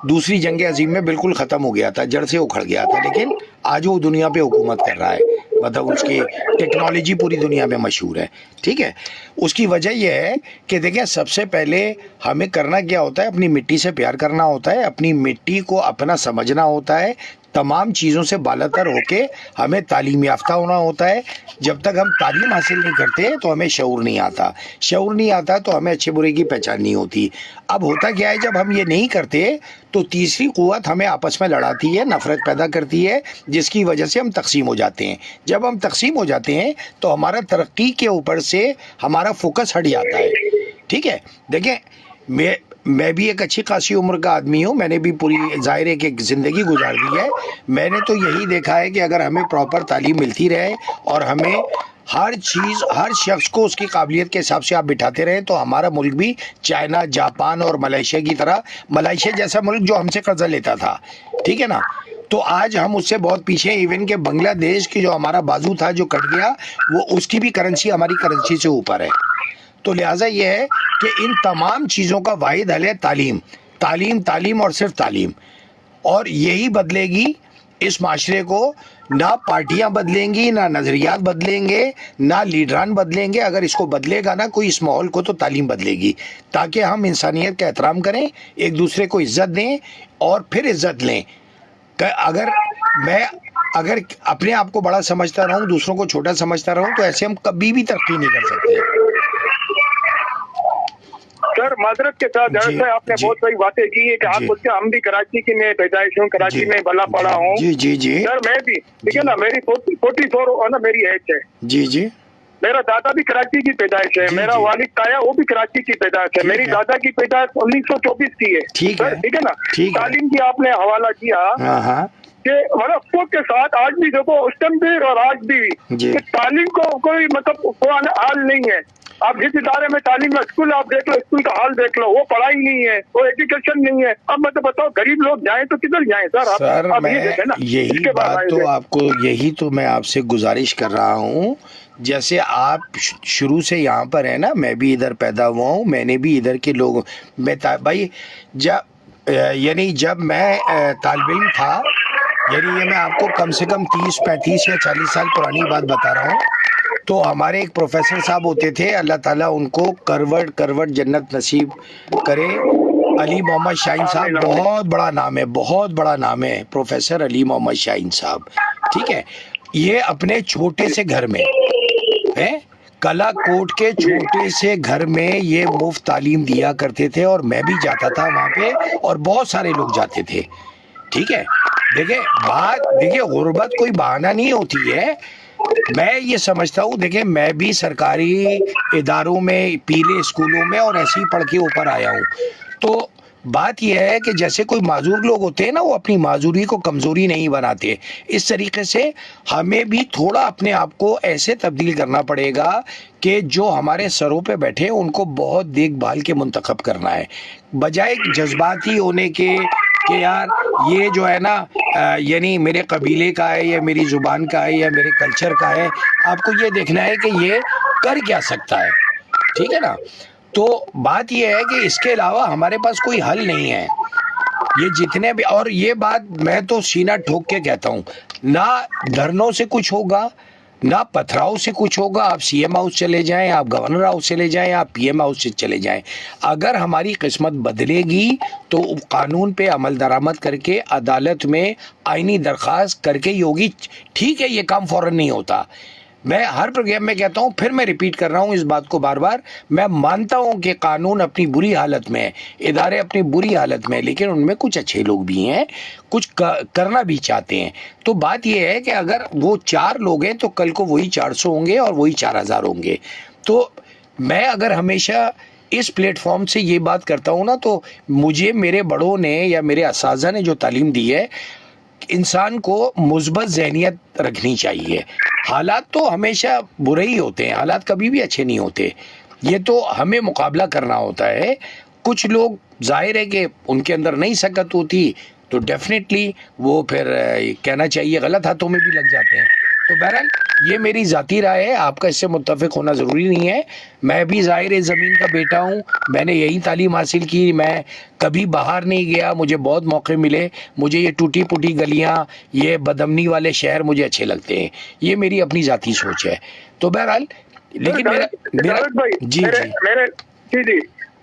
Speaker 1: دوسری جنگ عظیم میں بالکل ختم ہو گیا تھا، جڑ سے اکھڑ گیا تھا، لیکن آج وہ دنیا پہ حکومت کر رہا ہے. مطلب اس کی ٹیکنالوجی پوری دنیا میں مشہور ہے، ٹھیک ہے. اس کی وجہ یہ ہے کہ دیکھیں، سب سے پہلے ہمیں کرنا کیا ہوتا ہے، اپنی مٹی سے پیار کرنا ہوتا ہے، اپنی مٹی کو اپنا سمجھنا ہوتا ہے، تمام چیزوں سے بالاتر ہو کے ہمیں تعلیم یافتہ ہونا ہوتا ہے. جب تک ہم تعلیم حاصل نہیں کرتے تو ہمیں شعور نہیں آتا تو ہمیں اچھے برے کی پہچان نہیں ہوتی. اب ہوتا کیا ہے، جب ہم یہ نہیں کرتے تو تیسری قوت ہمیں آپس میں لڑاتی ہے، نفرت پیدا کرتی ہے، جس کی وجہ سے ہم تقسیم ہو جاتے ہیں. جب ہم تقسیم ہو جاتے ہیں تو ہمارا ترقی کے اوپر سے ہمارا فوکس ہٹ جاتا ہے، ٹھیک ہے. دیکھیں میں بھی ایک اچھی خاصی عمر کا آدمی ہوں, میں نے بھی پوری ظاہر ہے کہ زندگی گزار دی ہے. میں نے تو یہی دیکھا ہے کہ اگر ہمیں پراپر تعلیم ملتی رہے اور ہمیں ہر چیز, ہر شخص کو اس کی قابلیت کے حساب سے آپ بٹھاتے رہیں, تو ہمارا ملک بھی چائنا, جاپان اور ملائیشیا کی طرح, ملائیشیا جیسا ملک جو ہم سے قرضہ لیتا تھا, ٹھیک ہے نا, تو آج ہم اس سے بہت پیچھے. ایون کہ بنگلہ دیش کی جو ہمارا بازو تھا جو کٹ گیا, وہ اس کی بھی کرنسی ہماری کرنسی سے اوپر ہے. تو لہٰذا یہ ہے کہ ان تمام چیزوں کا واحد حل ہے تعلیم, تعلیم, تعلیم اور صرف تعلیم. اور یہی بدلے گی اس معاشرے کو. نہ پارٹیاں بدلیں گی, نہ نظریات بدلیں گے, نہ لیڈران بدلیں گے. اگر اس کو بدلے گا نا کوئی اس ماحول کو, تو تعلیم بدلے گی, تاکہ ہم انسانیت کا احترام کریں, ایک دوسرے کو عزت دیں اور پھر عزت لیں. اگر میں اپنے آپ کو بڑا سمجھتا رہوں, دوسروں کو چھوٹا سمجھتا رہوں, تو ایسے ہم کبھی بھی ترقی نہیں کر سکتے.
Speaker 2: سر معذرت کے ساتھ
Speaker 1: جی,
Speaker 2: آپ نے بہت صحیح باتیں کی ہے کہ آپ
Speaker 1: جی,
Speaker 2: اس کے, ہم بھی کراچی کی میں پیدائش ہوں, کراچی میں بلا پڑا ہوں.
Speaker 1: جی جی جی
Speaker 2: سر میں بھی ٹھیک ہے نا, میری 44 نا میری ایج ہے.
Speaker 1: جی جی
Speaker 2: میرا دادا بھی کراچی کی پیدائش ہے,
Speaker 1: جی,
Speaker 2: میرا
Speaker 1: جی.
Speaker 2: والد تایا وہ بھی کراچی کی پیدائش ہے.
Speaker 1: ٹھیک
Speaker 2: میری
Speaker 1: ہے.
Speaker 2: دادا کی پیدائش 1924 کی ہے.
Speaker 1: ٹھیک
Speaker 2: سر
Speaker 1: ہے.
Speaker 2: ٹھیک ہے نا,
Speaker 1: ٹھیک ہے.
Speaker 2: تعلیم کی آپ نے حوالہ کیا
Speaker 1: ہاں ہاں
Speaker 2: کہ مطلب افسوس کے ساتھ آج بھی دیکھو, اس ٹائم بھی اور آج بھی,
Speaker 1: جی.
Speaker 2: کہ تعلیم کو کوئی مطلب حال نہیں ہے. آپ جس ادارے میں تعلیم میں, اسکول آپ دیکھ لو, اسکول کا حال دیکھ لو, وہ پڑھائی نہیں ہے, وہ ایجوکیشن نہیں ہے. اب میں تو بتاؤ غریب لوگ جائیں تو کدھر جائیں سر؟
Speaker 1: سر
Speaker 2: آپ
Speaker 1: میں
Speaker 2: یہ دیکھیں نا,
Speaker 1: یہی بات تو آپ کو, یہی تو میں آپ سے گزارش کر رہا ہوں. جیسے آپ شروع سے یہاں پر ہیں نا, میں بھی ادھر پیدا ہوا ہوں, میں نے بھی ادھر کے لوگ, میں بھائی جب میں طالب علم تھا, یعنی یہ میں آپ کو کم سے کم 30, 35 یا 40 سال پرانی بات بتا رہا ہوں, تو ہمارے ایک پروفیسر صاحب ہوتے تھے, اللہ تعالیٰ ان کو کروڑ جنت نصیب کرے, علی محمد شاہین صاحب. بہت بڑا نام ہے, بہت بڑا نام ہے, پروفیسر علی محمد شاہین صاحب, ٹھیک ہے. یہ اپنے چھوٹے سے گھر میں کلا کوٹ کے چھوٹے سے گھر میں یہ مفت تعلیم دیا کرتے تھے, اور میں بھی جاتا تھا وہاں پہ, اور بہت سارے لوگ جاتے تھے, ٹھیک ہے. دیکھیں غربت کوئی بہانہ نہیں ہوتی ہے. میں یہ سمجھتا ہوں, دیکھیں میں بھی سرکاری اداروں میں, پیلے اسکولوں میں اور ایسے ہی پڑھ کے اوپر آیا ہوں. تو بات یہ ہے کہ جیسے کوئی معذور لوگ ہوتے ہیں نا, وہ اپنی معذوری کو کمزوری نہیں بناتے. اس طریقے سے ہمیں بھی تھوڑا اپنے آپ کو ایسے تبدیل کرنا پڑے گا کہ جو ہمارے سروں پہ بیٹھے ان کو بہت دیکھ بھال کے منتخب کرنا ہے, بجائے جذباتی ہونے کے کہ یار یہ جو ہے نا, یعنی میرے قبیلے کا ہے, یا میری زبان کا ہے, یا میرے کلچر کا ہے. آپ کو یہ دیکھنا ہے کہ یہ کر کیا سکتا ہے, ٹھیک ہے نا. تو بات یہ ہے کہ اس کے علاوہ ہمارے پاس کوئی حل نہیں ہے. یہ جتنے بھی, اور یہ بات میں تو سینہ ٹھوک کے کہتا ہوں, نہ دھرنوں سے کچھ ہوگا, نہ پتھراؤ سے کچھ ہوگا. آپ سی ایم ہاؤس چلے جائیں, آپ گورنر ہاؤس چلے جائیں, آپ پی ایم ہاؤس سے چلے جائیں, اگر ہماری قسمت بدلے گی تو قانون پہ عمل درآمد کر کے عدالت میں آئینی درخواست کر کے ہی ہوگی. ٹھیک ہے, یہ کام فوراً نہیں ہوتا. میں ہر پروگرام میں کہتا ہوں, پھر میں ریپیٹ کر رہا ہوں اس بات کو بار بار, میں مانتا ہوں کہ قانون اپنی بری حالت میں, ادارے اپنی بری حالت میں, لیکن ان میں کچھ اچھے لوگ بھی ہیں, کچھ کرنا بھی چاہتے ہیں. تو بات یہ ہے کہ اگر وہ 4 لوگ ہیں تو کل کو وہی 400 ہوں گے اور وہی 4000 ہوں گے. تو میں اگر ہمیشہ اس پلیٹ فارم سے یہ بات کرتا ہوں نا, تو مجھے میرے بڑوں نے یا میرے اساتذہ نے جو تعلیم دی ہے, انسان کو مثبت ذہنیت رکھنی چاہیے. حالات تو ہمیشہ برے ہی ہوتے ہیں, حالات کبھی بھی اچھے نہیں ہوتے. یہ تو ہمیں مقابلہ کرنا ہوتا ہے. کچھ لوگ ظاہر ہے کہ ان کے اندر نہیں سکت ہوتی, تو ڈیفینیٹلی وہ پھر کہنا چاہیے غلط ہاتھوں میں بھی لگ جاتے ہیں. تو بہرحال یہ میری ذاتی رائے ہے, آپ کا اس سے متفق ہونا ضروری نہیں ہے. میں بھی ظاہر زمین کا بیٹا ہوں, میں نے یہی تعلیم حاصل کی, میں کبھی باہر نہیں گیا, مجھے بہت موقع ملے. مجھے یہ ٹوٹی پوٹی گلیاں, یہ بدامنی والے شہر مجھے اچھے لگتے ہیں. یہ میری اپنی ذاتی سوچ ہے. تو بہرحال لیکن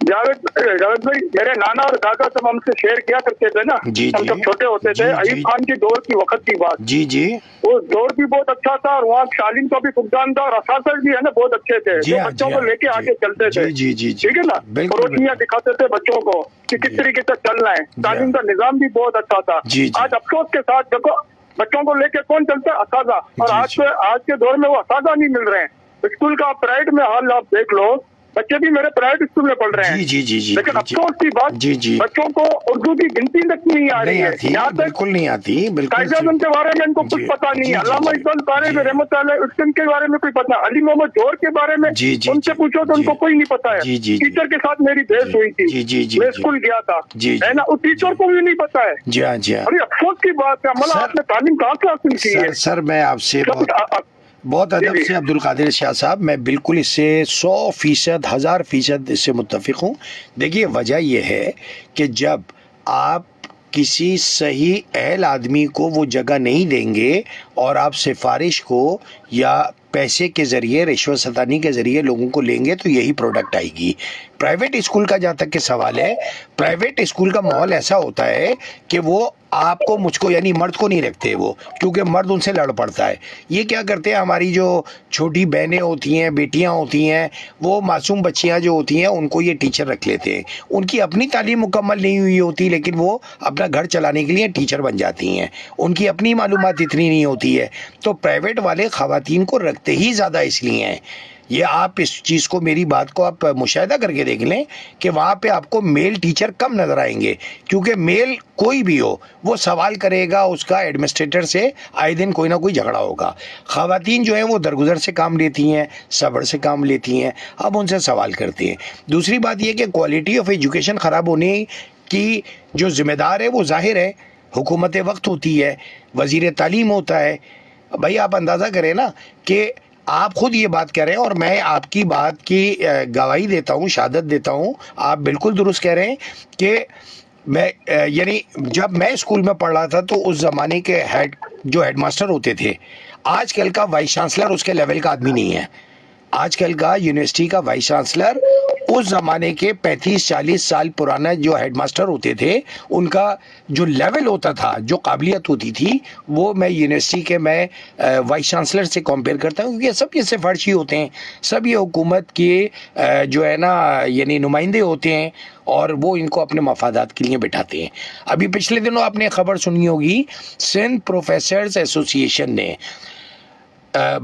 Speaker 2: جاوید بھائی, میرے نانا اور دادا سب ہم سے شیئر کیا کرتے تھے نا, ہم جب چھوٹے ہوتے تھے, ایوب خان کے دور کی وقت کی بات.
Speaker 1: جی جی,
Speaker 2: وہ دور بھی بہت اچھا تھا, اور وہاں تعلیم کا بھی فقدان تھا, اور اساتذہ بھی ہے نا بہت اچھے تھے, جو بچوں کو لے کے آگے چلتے تھے. ٹھیک ہے نا, روشنیاں دکھاتے تھے بچوں کو کہ کس طریقے سے چلنا ہے. تعلیم کا نظام بھی بہت اچھا تھا. آج افسوس کے ساتھ دیکھو, بچوں کو لے کے کون چلتا ہے؟ اساتذہ. اور آج کے دور میں وہ اساتذہ نہیں مل رہے ہیں. اسکول کا پرائیویٹ میں حال آپ دیکھ لو, بچے بھی میرے پرائیویٹ اسکول میں پڑھ رہے ہیں.
Speaker 1: جی جی جی جی
Speaker 2: لیکن
Speaker 1: جی
Speaker 2: افسوس کی بات
Speaker 1: جی جی
Speaker 2: بچوں کو اردو کی گنتی تک نہیں آ رہی
Speaker 1: نہیں
Speaker 2: ہے.
Speaker 1: آتی،
Speaker 2: یہاں تک
Speaker 1: بالکل نہیں آتی، بالکل
Speaker 2: قائد اعظم کے بارے میں ان کو کچھ
Speaker 1: جی
Speaker 2: پتا نہیں
Speaker 1: جی
Speaker 2: ہے.
Speaker 1: جی
Speaker 2: علامہ
Speaker 1: جی
Speaker 2: اقبال طارق
Speaker 1: جی
Speaker 2: رحمۃ اللہ علیہ کے بارے میں کوئی پتا. علی محمد جوہر کے بارے میں
Speaker 1: جی جی
Speaker 2: ان سے
Speaker 1: جی
Speaker 2: پوچھو تو ان
Speaker 1: جی
Speaker 2: کو کوئی نہیں پتا ہے.
Speaker 1: جی جی جی
Speaker 2: ٹیچر کے ساتھ میری بحث ہوئی تھی,
Speaker 1: جی جی جی
Speaker 2: میں
Speaker 1: جی
Speaker 2: اسکول گیا تھا,
Speaker 1: جی
Speaker 2: ہے نا, اس ٹیچر کو بھی نہیں پتا ہے.
Speaker 1: جی ہاں جی ہاں
Speaker 2: بڑی افسوس کی بات ہے. مطلب
Speaker 1: سر
Speaker 2: آپ نے تعلیم کہاں سے حاصل کی ہے؟
Speaker 1: سر میں آپ سے بہت
Speaker 2: جی
Speaker 1: ادب
Speaker 2: جی
Speaker 1: سے عبد القادر شاہ صاحب میں بالکل اس سے 100%, 1000% اس سے متفق ہوں. دیکھیے وجہ یہ ہے کہ جب آپ کسی صحیح اہل آدمی کو وہ جگہ نہیں دیں گے اور آپ سفارش کو یا پیسے کے ذریعے, رشوت ستانی کے ذریعے لوگوں کو لیں گے تو یہی پروڈکٹ آئے گی. پرائیویٹ اسکول کا جہاں تک کہ سوال ہے, پرائیویٹ اسکول کا ماحول ایسا ہوتا ہے کہ وہ آپ کو, مجھ کو, یعنی مرد کو نہیں رکھتے وہ, کیونکہ مرد ان سے لڑ پڑتا ہے. یہ کیا کرتے ہیں, ہماری جو چھوٹی بہنیں ہوتی ہیں, بیٹیاں ہوتی ہیں, وہ معصوم بچیاں جو ہوتی ہیں, ان کو یہ ٹیچر رکھ لیتے ہیں. ان کی اپنی تعلیم مکمل نہیں ہوئی ہوتی, لیکن وہ اپنا گھر چلانے کے لیے ٹیچر بن جاتی ہیں. ان کی اپنی معلومات اتنی نہیں ہوتی ہے. تو پرائیویٹ والے خواتین کو رکھتے ہی زیادہ اس لیے ہیں. یہ آپ اس چیز کو, میری بات کو آپ مشاہدہ کر کے دیکھ لیں کہ وہاں پہ آپ کو میل ٹیچر کم نظر آئیں گے, کیونکہ میل کوئی بھی ہو وہ سوال کرے گا اس کا ایڈمنسٹریٹر سے, آئے دن کوئی نہ کوئی جھگڑا ہوگا. خواتین جو ہیں وہ درگزر سے کام لیتی ہیں, صبر سے کام لیتی ہیں, اب ان سے سوال کرتے ہیں. دوسری بات یہ کہ کوالٹی آف ایجوکیشن خراب ہونے کی جو ذمہ دار ہے وہ ظاہر ہے حکومت وقت ہوتی ہے, وزیر تعلیم ہوتا ہے. بھائی آپ اندازہ کریں نا کہ آپ خود یہ بات کہہ رہے ہیں اور میں آپ کی بات کی گواہی دیتا ہوں, شہادت دیتا ہوں, آپ بالکل درست کہہ رہے ہیں کہ میں, یعنی جب میں اسکول میں پڑھ رہا تھا تو اس زمانے کے ہیڈ ماسٹر ہوتے تھے, آج کل کا وائس چانسلر اس کے لیول کا آدمی نہیں ہے. آج کل کا یونیورسٹی کا وائس چانسلر اس زمانے کے 35-40 سال پرانا جو ہیڈ ماسٹر ہوتے تھے, ان کا جو لیول ہوتا تھا, جو قابلیت ہوتی تھی, وہ میں یونیورسٹی کے میں وائس چانسلر سے کمپیئر کرتا ہوں, کیونکہ سب یہ سفارشی ہوتے ہیں, سب یہ حکومت کے جو ہے نا یعنی نمائندے ہوتے ہیں, اور وہ ان کو اپنے مفادات کے لیے بٹھاتے ہیں. ابھی پچھلے دنوں آپ نے خبر سنی ہوگی, سندھ پروفیسرز ایسوسی ایشن نے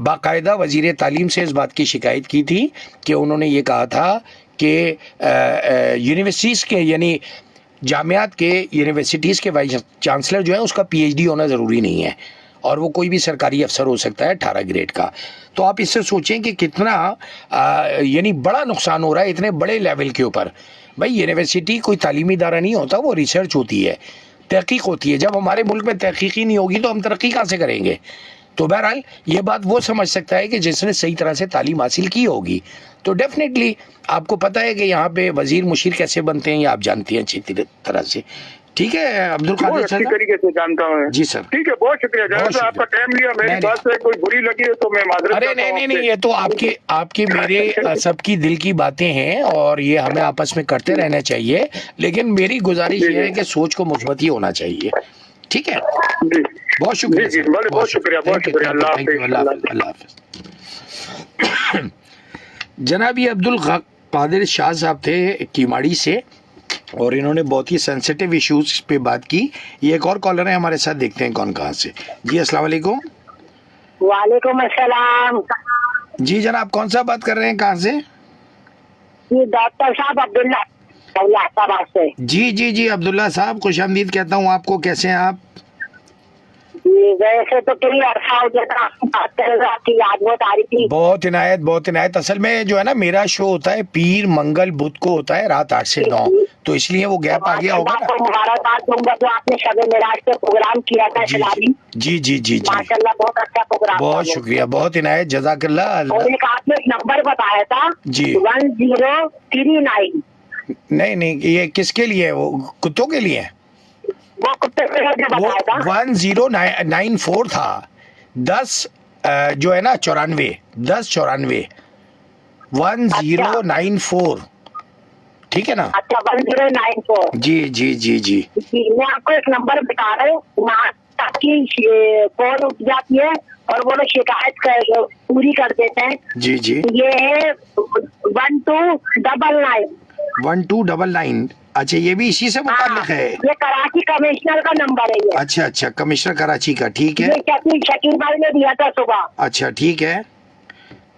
Speaker 1: باقاعدہ وزیر تعلیم سے اس بات کی شکایت کی تھی کہ انہوں نے یہ کہا تھا کہ یونیورسٹیز کے, یعنی جامعات کے, یونیورسٹیز کے وائس چانسلر جو ہے اس کا PhD ہونا ضروری نہیں ہے, اور وہ کوئی بھی سرکاری افسر ہو سکتا ہے 18 گریڈ کا. تو آپ اس سے سوچیں کہ کتنا یعنی بڑا نقصان ہو رہا ہے اتنے بڑے لیول کے اوپر. بھائی یونیورسٹی کوئی تعلیمی ادارہ نہیں ہوتا, وہ ریسرچ ہوتی ہے, تحقیق ہوتی ہے. جب ہمارے ملک میں تحقیق ہی نہیں ہوگی تو ہم ترقی کہاں سے کریں گے؟ تو بہرحال یہ بات وہ سمجھ سکتا ہے کہ جس نے صحیح طرح سے تعلیم حاصل کی ہوگی. تو ڈیفینیٹلی آپ کو پتہ ہے کہ یہاں پہ وزیر مشیر کیسے بنتے ہیں, یہ آپ جانتے ہیں اچھی طرح سے. ٹھیک ہے عبد القادر
Speaker 2: بہت اچھی
Speaker 1: صاحب,
Speaker 2: طریقے سے جانتا ہوں.
Speaker 1: جی سر,
Speaker 2: ٹھیک ہے, بہت شکریہ.
Speaker 1: بہت
Speaker 2: جہاں آپ کا ٹائم لیا, میری
Speaker 1: نہیں,
Speaker 2: بات سے کوئی بری لگی ہے تو میں معذرت
Speaker 1: ارے
Speaker 2: چاہتا ہوں.
Speaker 1: نہیں, یہ تو آپ کی میرے سب کی دل کی باتیں ہیں, اور یہ ہمیں آپس میں کرتے رہنا چاہیے, لیکن میری گزارش یہ ہے کہ سوچ کو مثبت ہی ہونا چاہیے. ٹھیک ہے,
Speaker 2: جی
Speaker 1: بہت شکریہ
Speaker 2: جی,
Speaker 1: سر,
Speaker 2: بہت شکریہ, بہت شکریہ. اللہ حافظ.
Speaker 1: اللہ حافظ. جناب یہ عبد القادر شاہ صاحب تھے کیماڑی سے, اور انہوں نے بہت ہی سینسیٹیو ایشوز پہ بات کی. یہ ایک اور کالر ہے ہمارے ساتھ, دیکھتے ہیں کون کہاں سے. جی السلام علیکم.
Speaker 4: وعلیکم السلام.
Speaker 1: جی جناب, کون صاحب بات کر رہے ہیں, کہاں سے؟
Speaker 4: جی ڈاکٹر صاحب عبداللہ آباد سے.
Speaker 1: جی جی جی عبداللہ صاحب, خوش آمدید کہتا ہوں آپ کو. کیسے ہیں آپ؟
Speaker 4: جی ویسے تو کئی عرصہ ہو گیا تھا آپ کی بات کر رہا, آپ کی یاد بہت آ رہی تھی.
Speaker 1: بہت عنایت, بہت عنایت. اصل میں جو ہے نا میرا شو ہوتا ہے پیر منگل بدھ کو ہوتا ہے, رات 8 سے 9, تو اس لیے وہ گیپ آ گیا ہوگا نا.
Speaker 4: آپ کو مبارکباد دوں گا جو آپ نے شب معراج پہ پروگرام کیا تھا اسلامی.
Speaker 1: جی جی جی جی,
Speaker 4: ماشاء اللہ بہت اچھا پروگرام.
Speaker 1: بہت شکریہ, بہت عنایت, جزاک اللہ.
Speaker 4: اور ایک آپ نے نمبر بتایا تھا
Speaker 1: جی
Speaker 4: 1039.
Speaker 1: نہیں, یہ کس کے لیے ہے, وہ کتوں کے لیے ہے.
Speaker 4: وہ کتے سے بتایا تھا.
Speaker 1: 1094 تھا, 10 جو ہے نا 94, 1094, 1094. ٹھیک ہے نا.
Speaker 4: اچھا 1094.
Speaker 1: جی جی جی جی,
Speaker 4: میں آپ کو ایک نمبر بتا رہا ہوں, وہاں کی کال اٹھ جاتی ہے اور وہ لوگ شکایت پوری کر دیتے ہیں.
Speaker 1: جی جی,
Speaker 4: یہ ہے 1299.
Speaker 1: 1299. اچھا, یہ بھی اسی سے متعلق ہے.
Speaker 4: یہ کراچی کمشنر کا نمبر ہے یہ.
Speaker 1: اچھا, کمشنر کراچی کا. ٹھیک ہے,
Speaker 4: یہ شکیل بھائی نے دیا تھا صبح.
Speaker 1: اچھا ٹھیک ہے,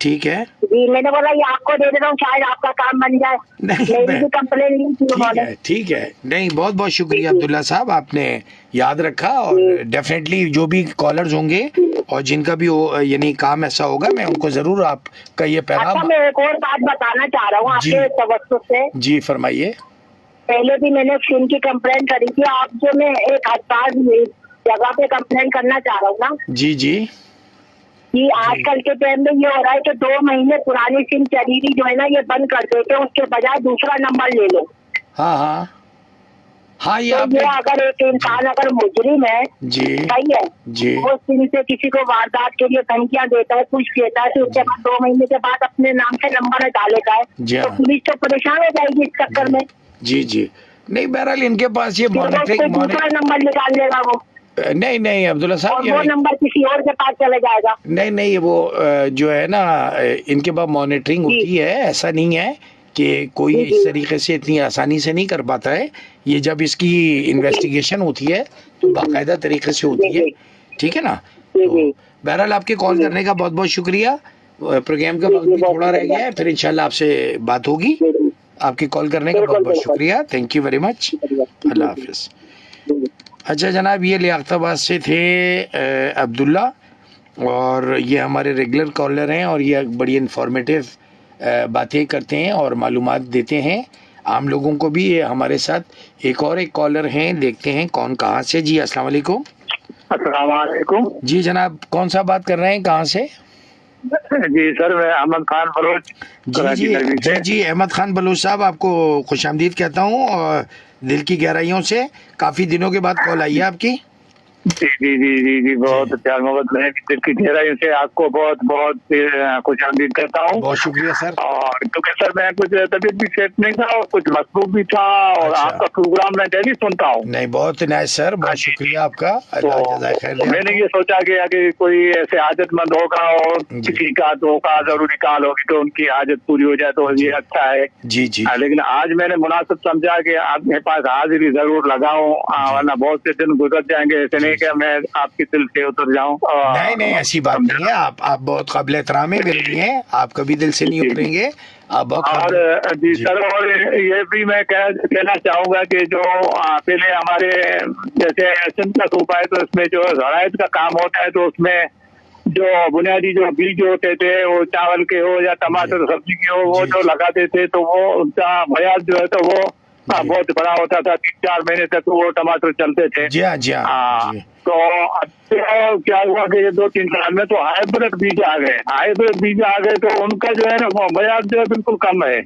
Speaker 1: ٹھیک ہے
Speaker 4: جی میں نے بولا یہ آپ کو دے دیتا ہوں, شاید آپ کا کام بن جائے.
Speaker 1: نہیں
Speaker 4: میری بھی کمپلین نہیں تھی انہوں نے.
Speaker 1: ٹھیک ہے نہیں بہت بہت شکریہ
Speaker 4: جی.
Speaker 1: عبداللہ صاحب, آپ نے یاد رکھا, اور
Speaker 4: جی.
Speaker 1: ڈیفینیٹلی جو بھی کالرز ہوں گے اور جن کا بھی یعنی کام ایسا ہوگا, میں ان کو ضرور آپ کا یہ
Speaker 4: اچھا
Speaker 1: پیغام.
Speaker 4: میں ایک اور بات بتانا چاہ رہا ہوں آپ
Speaker 1: جی.
Speaker 4: کے توسط سے.
Speaker 1: جی فرمائیے.
Speaker 4: پہلے بھی میں نے سن کی کمپلین کری تھی, آپ جو میں ایک حساس جگہ پہ کمپلین کرنا چاہ رہا ہوں نا
Speaker 1: جی جی
Speaker 4: کہ آج کل کے ٹائم میں یہ ہو رہا ہے کہ 2 مہینے پرانی سم چلی ہوئی جو ہے نا یہ بند کر دیتے, اس کے بجائے دوسرا نمبر لے لو.
Speaker 1: ہاں ہاں ہاں یہ
Speaker 4: تو
Speaker 1: آپ نے.
Speaker 4: یہ اگر ایک انسان اگر مجرم ہے
Speaker 1: جی
Speaker 4: صحیح ہے,
Speaker 1: جی
Speaker 4: وہ سم سے کسی کو واردات کے لیے دھمکیاں دیتا ہے, کچھ دیتا ہے, تو اس کے بعد 2 مہینے کے بعد اپنے نام سے نمبر ہٹا لیتا
Speaker 1: جی
Speaker 4: ہے, تو
Speaker 1: ہاں.
Speaker 4: پولیس تو پریشان ہو جائے گی اس چکر میں.
Speaker 1: جی جی نہیں بہرحال ان کے پاس یہ
Speaker 4: پھر وہ اس کو دوسرا نمبر نکال لے گا وہ,
Speaker 1: نہیں نہیں عبداللہ صاحب,
Speaker 4: اور وہ نمبر کسی اور کے پاس چلے جائے گا.
Speaker 1: نہیں وہ جو ہے نا ان کے بعد مانیٹرنگ ہوتی ہے, ایسا نہیں ہے کہ کوئی اس طریقے سے اتنی آسانی سے نہیں کر پاتا ہے. یہ جب اس کی انویسٹیگیشن ہوتی ہے تو باقاعدہ طریقے سے ہوتی ہے, ٹھیک ہے نا. تو بہرحال آپ کے کال کرنے کا بہت بہت شکریہ. پروگرام کا وقت بھی تھوڑا رہ گیا ہے, پھر انشاءاللہ آپ سے بات ہوگی. آپ کی کال کرنے کا بہت بہت شکریہ, تھینک یو ویری مچ, اللہ حافظ. اچھا جناب, یہ لیاقت آباد سے تھے عبداللہ, اور یہ ہمارے ریگولر کالر ہیں, اور یہ بڑی انفارمیٹیو باتیں کرتے ہیں اور معلومات دیتے ہیں عام لوگوں کو بھی. یہ ہمارے ساتھ ایک کالر ہیں, دیکھتے ہیں کون کہاں سے. جی السلام علیکم.
Speaker 2: السلام علیکم.
Speaker 1: جی جناب, کون سا بات کر رہے ہیں, کہاں سے؟
Speaker 2: جی سر میں احمد خان بلوچ.
Speaker 1: جی احمد خان بلوچ صاحب, آپ کو خوش آمدید کہتا ہوں, اور دل کی گہرائیوں سے کافی دنوں کے بعد کال آئی ہے آپ کی.
Speaker 2: جی جی جی جی جی بہت پیار محبت, میں دل کی گہرائیوں سے آپ کو بہت بہت خوش آمدید کرتا ہوں.
Speaker 1: بہت شکریہ سر.
Speaker 2: اور کیونکہ سر میں کچھ طبیعت بھی سیٹ نہیں تھا اور کچھ مصروف بھی تھا, اور آپ کا پروگرام میں ڈیلی سنتا ہوں.
Speaker 1: نہیں بہت نائس سر, بہت شکریہ آپ کا, اللہ جزائے خیر دے.
Speaker 2: میں نے یہ سوچا کہ کوئی ایسے حاجت مند ہوگا اور کسی کا دھوکہ ضروری کال ہوگی تو ان کی حاجت پوری ہو جائے تو یہ اچھا ہے.
Speaker 1: جی جی
Speaker 2: لیکن آج میں نے مناسب سمجھا کہ آپ کے پاس حاضری ضرور لگاؤں, ورنہ بہت سے دن گزر جائیں گے, ایسے نہیں کہ میں آپ کے دل سے اتر جاؤں.
Speaker 1: نہیں ایسی بات نہیں ہے, آپ بہت قابل احترام ہیں میرے لیے, آپ کبھی دل سے نہیں اتریں گے آپ.
Speaker 2: اور جی سر, اور یہ بھی میں کہنا چاہوں گا کہ جو پہلے ہمارے جیسے سندھ کا صوبہ ہے تو اس میں جو زراعت کا کام ہوتا ہے تو اس میں جو بنیادی جو بیج ہوتے تھے وہ چاول کے ہو یا ٹماٹر سبزی کے ہو, وہ جو لگاتے تھے تو وہ ان کا بیاض جو ہے تو وہ بہت بڑا ہوتا تھا, 3-4 مہینے تک وہ ٹماٹر چلتے تھے.
Speaker 1: جی ہاں.
Speaker 2: تو کیا ہوا کہ یہ 2-3 سال میں تو ہائیبریڈ بیج آ گئے تو ان کا جو ہے نا بیاض جو ہے بالکل کم ہے,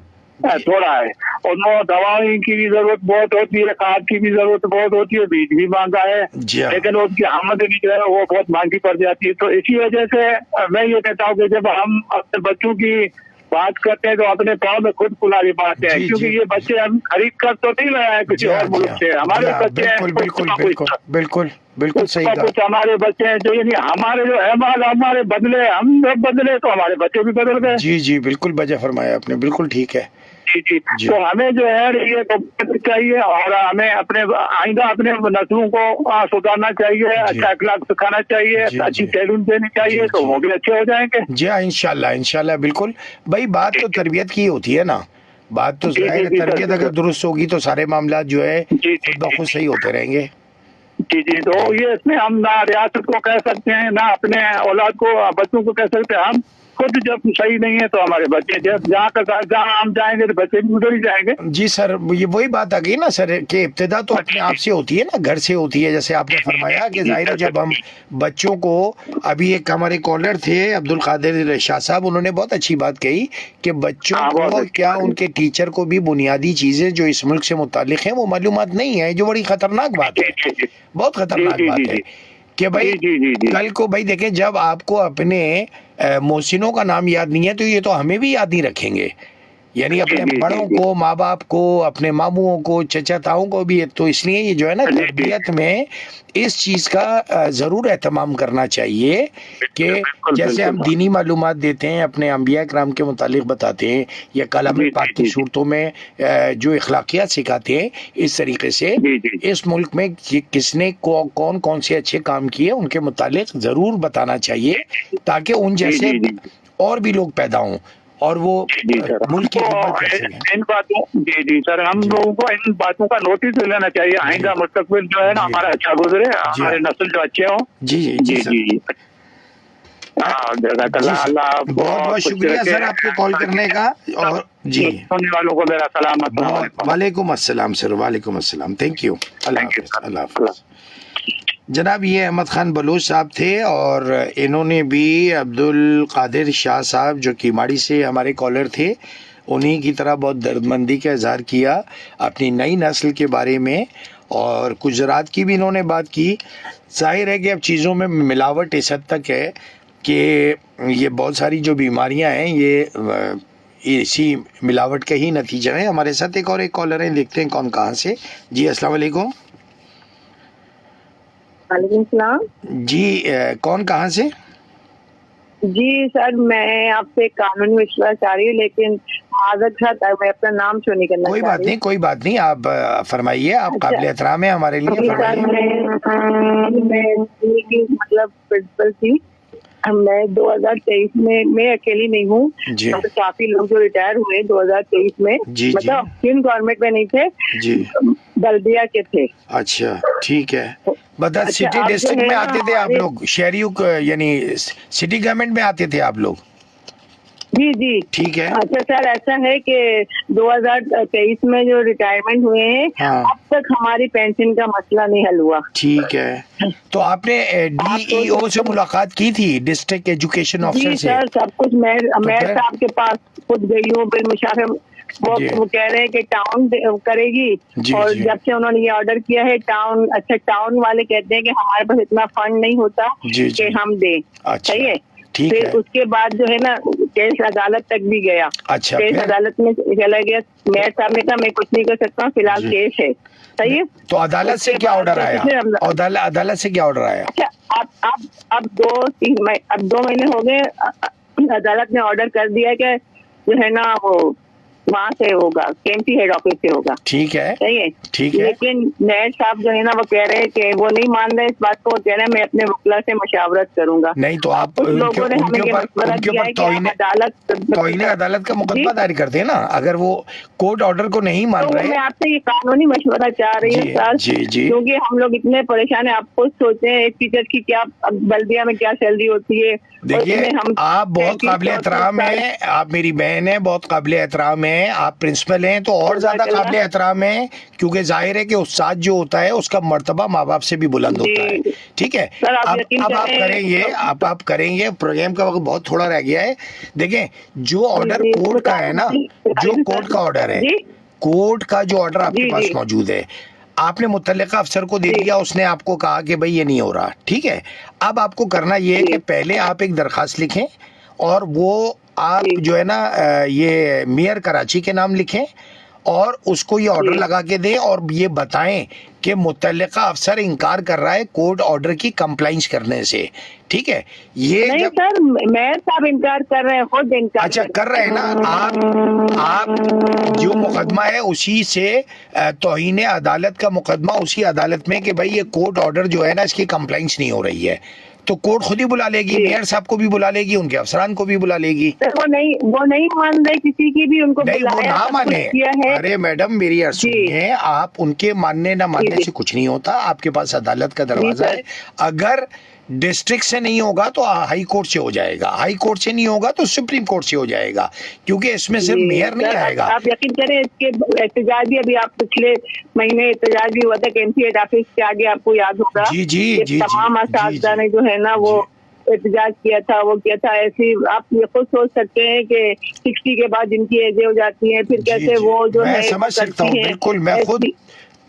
Speaker 2: تھوڑا ہے, اور وہ دوائی کی بھی ضرورت بہت ہوتی ہے, کھاد کی بھی ضرورت بہت ہوتی ہے, بیج بھی مہنگا ہے, لیکن اس کی آمدنی جو ہے وہ بہت مہنگی پڑ جاتی ہے. تو اسی وجہ سے میں یہ کہتا ہوں کہ جب ہم اپنے بچوں کی بات کرتے ہیں تو اپنے پاؤں میں خود کلاری باتیں ہیں, کیونکہ یہ بچے ہم خرید کر تو نہیں لائے ہیں کسی اور ملک سے, ہمارے بچے ہیں.
Speaker 1: بالکل صحیح
Speaker 2: کچھ ہمارے بچے ہیں جو یعنی ہمارے جو اعمال ہمارے بدلے, ہم جب بدلے تو ہمارے بچے بھی بدل گئے.
Speaker 1: جی بالکل بجا فرمایا آپ نے, بالکل ٹھیک ہے.
Speaker 2: جی تو ہمیں جو ہے یہ چاہیے, اور ہمیں اپنے آئندہ اپنے نسلوں کو سدھارنا چاہیے, اچھا اخلاق سکھانا چاہیے, اچھی تعلیم دینی چاہیے, تو وہ بھی اچھے ہو جائیں گے.
Speaker 1: جی ہاں انشاءاللہ بالکل. بھائی بات تو تربیت کی ہوتی ہے نا, بات تو تربیت اگر درست ہوگی تو سارے معاملات جو ہے خود بخود صحیح ہوتے رہیں گے.
Speaker 2: جی تو یہ اس میں ہم نہ ریاست کو کہہ سکتے ہیں نہ اپنے اولاد کو, بچوں کو کہہ سکتے ہیں. ہم خود جب صحیح نہیں ہے تو ہمارے بچے جہاں ہم جائیں گے تو بچے بھی ادھر ہی جائیں گے.
Speaker 1: جی سر, یہ وہی بات آ گئی نا سر کہ ابتدا تو اپنے آپ سے ہوتی ہے نا, گھر سے ہوتی ہے. جیسے آپ نے فرمایا کہ ظاہر ہے جب ہم بچوں کو, ابھی ایک ہمارے کالر تھے عبد القادر شاہ صاحب, انہوں نے بہت اچھی بات کہی کہ بچوں کو کیا ان کے ٹیچر کو بھی بنیادی چیزیں جو اس ملک سے متعلق ہیں وہ معلومات نہیں ہے, جو بڑی خطرناک بات ہے, بہت خطرناک بات ہے. کہ بھائی کل کو بھائی دیکھیں جب آپ کو اپنے محسنوں کا نام یاد نہیں ہے تو یہ تو ہمیں بھی یاد نہیں رکھیں گے, یعنی اپنے بڑوں کو, ماں باپ کو, اپنے ماموں کو, چچا تاؤں کو بھی. تو اس لیے یہ جو ہے نا تربیت میں اس چیز کا ضرور اہتمام کرنا چاہیے کہ جیسے ہم دینی معلومات دیتے ہیں, اپنے انبیاء کرام کے متعلق بتاتے ہیں, یا کلام پاک کی صورتوں میں جو اخلاقیات سکھاتے ہیں, اس طریقے سے اس ملک میں کس نے کون سے اچھے کام کیے ان کے متعلق ضرور بتانا چاہیے, تاکہ اور بھی لوگ پیدا ہوں اور وہ
Speaker 5: جی سر،
Speaker 1: ملک کی
Speaker 5: ہم
Speaker 1: خدمت
Speaker 5: کو
Speaker 1: کر سکیں.
Speaker 5: ان باتوں جی سر، ہم لوگوں کو ان باتوں کا نوٹس لینا چاہیے. آئندہ مستقبل جو ہے نا
Speaker 1: جی.
Speaker 5: ہمارا اچھا گزرے، ہمارے نسل جو اچھے ہوں.
Speaker 1: جی جی جی سر.
Speaker 5: جزاک
Speaker 1: جی
Speaker 5: اللہ.
Speaker 1: سر،
Speaker 5: اللہ آپ کو
Speaker 1: بہت بہت
Speaker 5: خوش
Speaker 1: شکریہ
Speaker 5: رکھے.
Speaker 1: سر آپ کے کال کرنے کا. اور جی
Speaker 5: سننے والوں کو میرا سلام. السلام علیکم.
Speaker 1: وعلیکم السلام سر. وعلیکم السلام. Thank you. Allah
Speaker 5: Thank you,
Speaker 1: حافظ.
Speaker 5: sir.
Speaker 1: اللہ حافظ. جناب یہ احمد خان بلوچ صاحب تھے اور انہوں نے بھی عبد القادر شاہ صاحب جو کیماڑی سے ہمارے کالر تھے انہی کی طرح بہت دردمندی کا اظہار کیا اپنی نئی نسل کے بارے میں، اور کچھ زراعت کی بھی انہوں نے بات کی. ظاہر ہے کہ اب چیزوں میں ملاوٹ اس حد تک ہے کہ یہ بہت ساری جو بیماریاں ہیں یہ اسی ملاوٹ کا ہی نتیجہ ہے. ہمارے ساتھ ایک کالر ہیں، دیکھتے ہیں کون کہاں سے. جی السلام علیکم.
Speaker 6: وعلیکم السلام.
Speaker 1: جی کون کہاں سے؟
Speaker 6: جی سر، میں آپ سے قانونی مشورہ چاہ رہی ہوں، لیکن معذرت ہے میں اپنا نام شو نہیں کرنا
Speaker 1: کوئی
Speaker 6: چاہ
Speaker 1: بات
Speaker 6: رہی.
Speaker 1: نہیں، کوئی بات نہیں، آپ فرمائیے. آپ قابل احترام ہیں ہمارے لیے،
Speaker 6: جی سر،
Speaker 1: فرمائیے.
Speaker 6: میں مطلب پرنسپل تھی. میں 2023 میں اکیلی نہیں ہوں،
Speaker 1: جی
Speaker 6: کافی لوگ جو ریٹائر ہوئے 2023 میں،
Speaker 1: جی
Speaker 6: مطلب کن گورنمنٹ میں نہیں تھے،
Speaker 1: جی.
Speaker 6: بلدیہ کے تھے.
Speaker 1: اچھا ٹھیک ہے. بدر سٹی
Speaker 6: اب جو
Speaker 1: ڈسٹرکٹ
Speaker 6: ہے
Speaker 1: میں
Speaker 6: نا
Speaker 1: آتے تھے آپ لوگ، شہریوں یعنی سٹی گورنمنٹ میں آتے تھے آپ لوگ؟
Speaker 6: جی جی
Speaker 1: ٹھیک ہے.
Speaker 6: اچھا سر، ایسا ہے کہ 2023 میں جو ریٹائرمنٹ ہوئے ہیں
Speaker 1: ہاں
Speaker 6: اب تک ہماری پینشن کا مسئلہ نہیں حل ہوا.
Speaker 1: ٹھیک ہے. تو آپ نے ڈی ای او سے ملاقات کی تھی، ڈسٹرکٹ ایجوکیشن آفیسر
Speaker 6: جی
Speaker 1: سے؟
Speaker 6: سر، سب کچھ میں
Speaker 1: پھر؟
Speaker 6: صاحب کے پاس خود گئی ہوں بالمشافہ.
Speaker 1: جی
Speaker 6: وہ کہہ رہے ہیں کہ ٹاؤن کرے گی،
Speaker 1: جی
Speaker 6: اور
Speaker 1: جی
Speaker 6: جب سے انہوں نے یہ آرڈر کیا ہے ٹاؤن، اچھا ٹاؤن والے کہتے ہیں کہ ہمارے پاس اتنا فنڈ نہیں ہوتا
Speaker 1: جی
Speaker 6: کہ
Speaker 1: جی.
Speaker 6: ہم دیں.
Speaker 1: اچھا
Speaker 6: صحیح ہے.
Speaker 1: ٹھیک
Speaker 6: پھر
Speaker 1: ہے.
Speaker 6: اس کے بعد جو ہے نا کیس عدالت تک بھی گیا.
Speaker 1: اچھا
Speaker 6: کیس
Speaker 1: پھر؟
Speaker 6: عدالت میں چلا گیا. میئر صاحب نے کہا میں کچھ نہیں کر سکتا ہوں، فی الحال
Speaker 1: جی.
Speaker 6: کیس ہے. صحیح ہے.
Speaker 1: تو عدالت سے کیا آرڈر آیا؟ عدالت سے کیا آرڈر آیا؟
Speaker 6: اچھا اب 2 مہینے ہو گئے، عدالت نے آرڈر کر دیا کہ جو ہے نا وہ وہاں سے ہوگا، KMC ہیڈ آفس سے ہوگا.
Speaker 1: ٹھیک ہے.
Speaker 6: صحیح ہے.
Speaker 1: ٹھیک ہے.
Speaker 6: لیکن میئر صاحب جو ہے نا وہ کہہ رہے ہیں کہ وہ نہیں مان رہے اس بات کو. وہ کہہ رہے ہیں میں اپنے وکلا سے مشاورت کروں گا.
Speaker 1: نہیں تو آپ
Speaker 6: کچھ لوگوں نے ہمیں یہ مشورہ دیا ہے کہ آپ
Speaker 1: توہین عدالت کا مقدمہ دائر کرتے ہیں نا اگر وہ کورٹ آرڈر کو نہیں مان
Speaker 6: تو
Speaker 1: رہے.
Speaker 6: میں آپ سے یہ قانونی مشورہ چاہ رہی ہوں سر،
Speaker 1: جی جی.
Speaker 6: کیونکہ ہم لوگ اتنے پریشان ہیں. آپ خود سوچیں ایک ٹیچر کی کیا بلدیہ میں کیا سیلری ہوتی ہے.
Speaker 1: دیکھیے آپ بہت قابل احترام ہیں، آپ میری بہن ہیں، بہت قابل احترام ہیں، آپ پرنسپل ہیں تو اور زیادہ قابل احترام ہیں، کیونکہ ظاہر ہے کہ استاد جو ہوتا ہے اس کا مرتبہ ماں باپ سے بھی بلند ہوتا ہے. ٹھیک ہے. اب آپ کریں گے، آپ کریں گے. پروگرام کا وقت بہت تھوڑا رہ گیا ہے. دیکھیں جو آرڈر کورٹ کا ہے نا، جو کورٹ کا آرڈر ہے، کورٹ کا جو آرڈر آپ کے پاس موجود ہے، آپ نے متعلقہ افسر کو دے دیا، اس نے آپ کو کہا کہ بھئی یہ نہیں ہو رہا. ٹھیک ہے. اب آپ کو کرنا یہ ہے کہ پہلے آپ ایک درخواست لکھیں اور وہ آپ جو ہے نا یہ میئر کراچی کے نام لکھیں اور اس کو یہ آرڈر لگا کے دیں اور یہ بتائیں کہ متعلقہ افسر انکار کر رہا ہے کورٹ آرڈر کی کمپلائنس کرنے سے. ٹھیک ہے. یہ
Speaker 6: نہیں سر، میئر صاحب انکار کر رہے ہیں، خود انکار.
Speaker 1: اچھا کر رہے ہیں نا آپ جو مقدمہ ہے اسی سے توہین عدالت کا مقدمہ اسی عدالت میں کہ بھئی یہ کورٹ آرڈر جو ہے نا اس کی کمپلائنس نہیں ہو رہی ہے تو کورٹ خود ہی بلا لے گی، میئر صاحب کو بھی بلا لے گی، ان کے افسران کو بھی بلا لے گی.
Speaker 6: وہ نہیں مان رہے کسی کی بھی، ان کو
Speaker 1: نہیں وہ نہ مانے. ارے میڈم میری عرض سنیے، آپ ان کے ماننے نہ ماننے سے کچھ نہیں ہوتا. آپ کے پاس عدالت کا دروازہ ہے. اگر ڈسٹرکٹ سے نہیں ہوگا تو ہائی کورٹ سے ہو جائے گا، ہائی کورٹ سے نہیں ہوگا تو سپریم کورٹ سے ہو جائے گا، کیونکہ اس میں صرف میئر نہیں آئے گا.
Speaker 6: آپ یقین کریں اس کے احتجاج بھی ابھی آپ پچھلے مہینے احتجاج بھی ہوا تھا KMC ہیڈ آفس کے آگے، آپ کو یاد ہوگا.
Speaker 1: جی
Speaker 6: تمام اساتذہ نے جو ہے نا وہ احتجاج کیا تھا، وہ کیا تھا. ایسی آپ یہ خود سوچ سکتے ہیں کہ 60 کے بعد جن کی ایجیں ہو جاتی ہیں پھر کیسے وہ جو ہے
Speaker 1: سمجھ سکتا ہوں بالکل. میں خود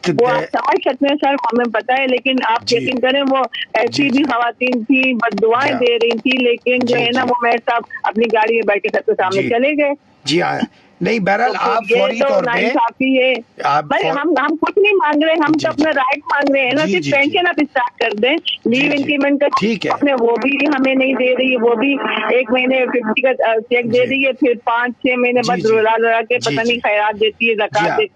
Speaker 6: وہ آپ سمجھ سکتے ہیں سر، ہمیں پتا ہے. لیکن آپ یقین کریں وہ ایسی بھی خواتین تھی بد دعائیں دے رہی تھی، لیکن جو ہے نا وہ میئر صاحب اپنی گاڑی میں بیٹھ کے سب کے سامنے چلے گئے.
Speaker 1: جی ہاں. نہیں بہرحال آپ فوری طور پہ
Speaker 6: ہم کچھ نہیں مانگ رہے، ہم تو اپنا رائٹ مانگ رہے ہیں نا. صرف پینشن آپ اسٹارٹ کر دیں، لیو انکریمنٹ کا اپنے وہ بھی ہمیں نہیں دے رہی ہے. وہ بھی 1 مہینے 50 کا چیک دے رہی ہے، پھر 5-6 مہینے بعد رولا کے پتہ نہیں خیرات دیتی ہے، زکات دیتی ہے.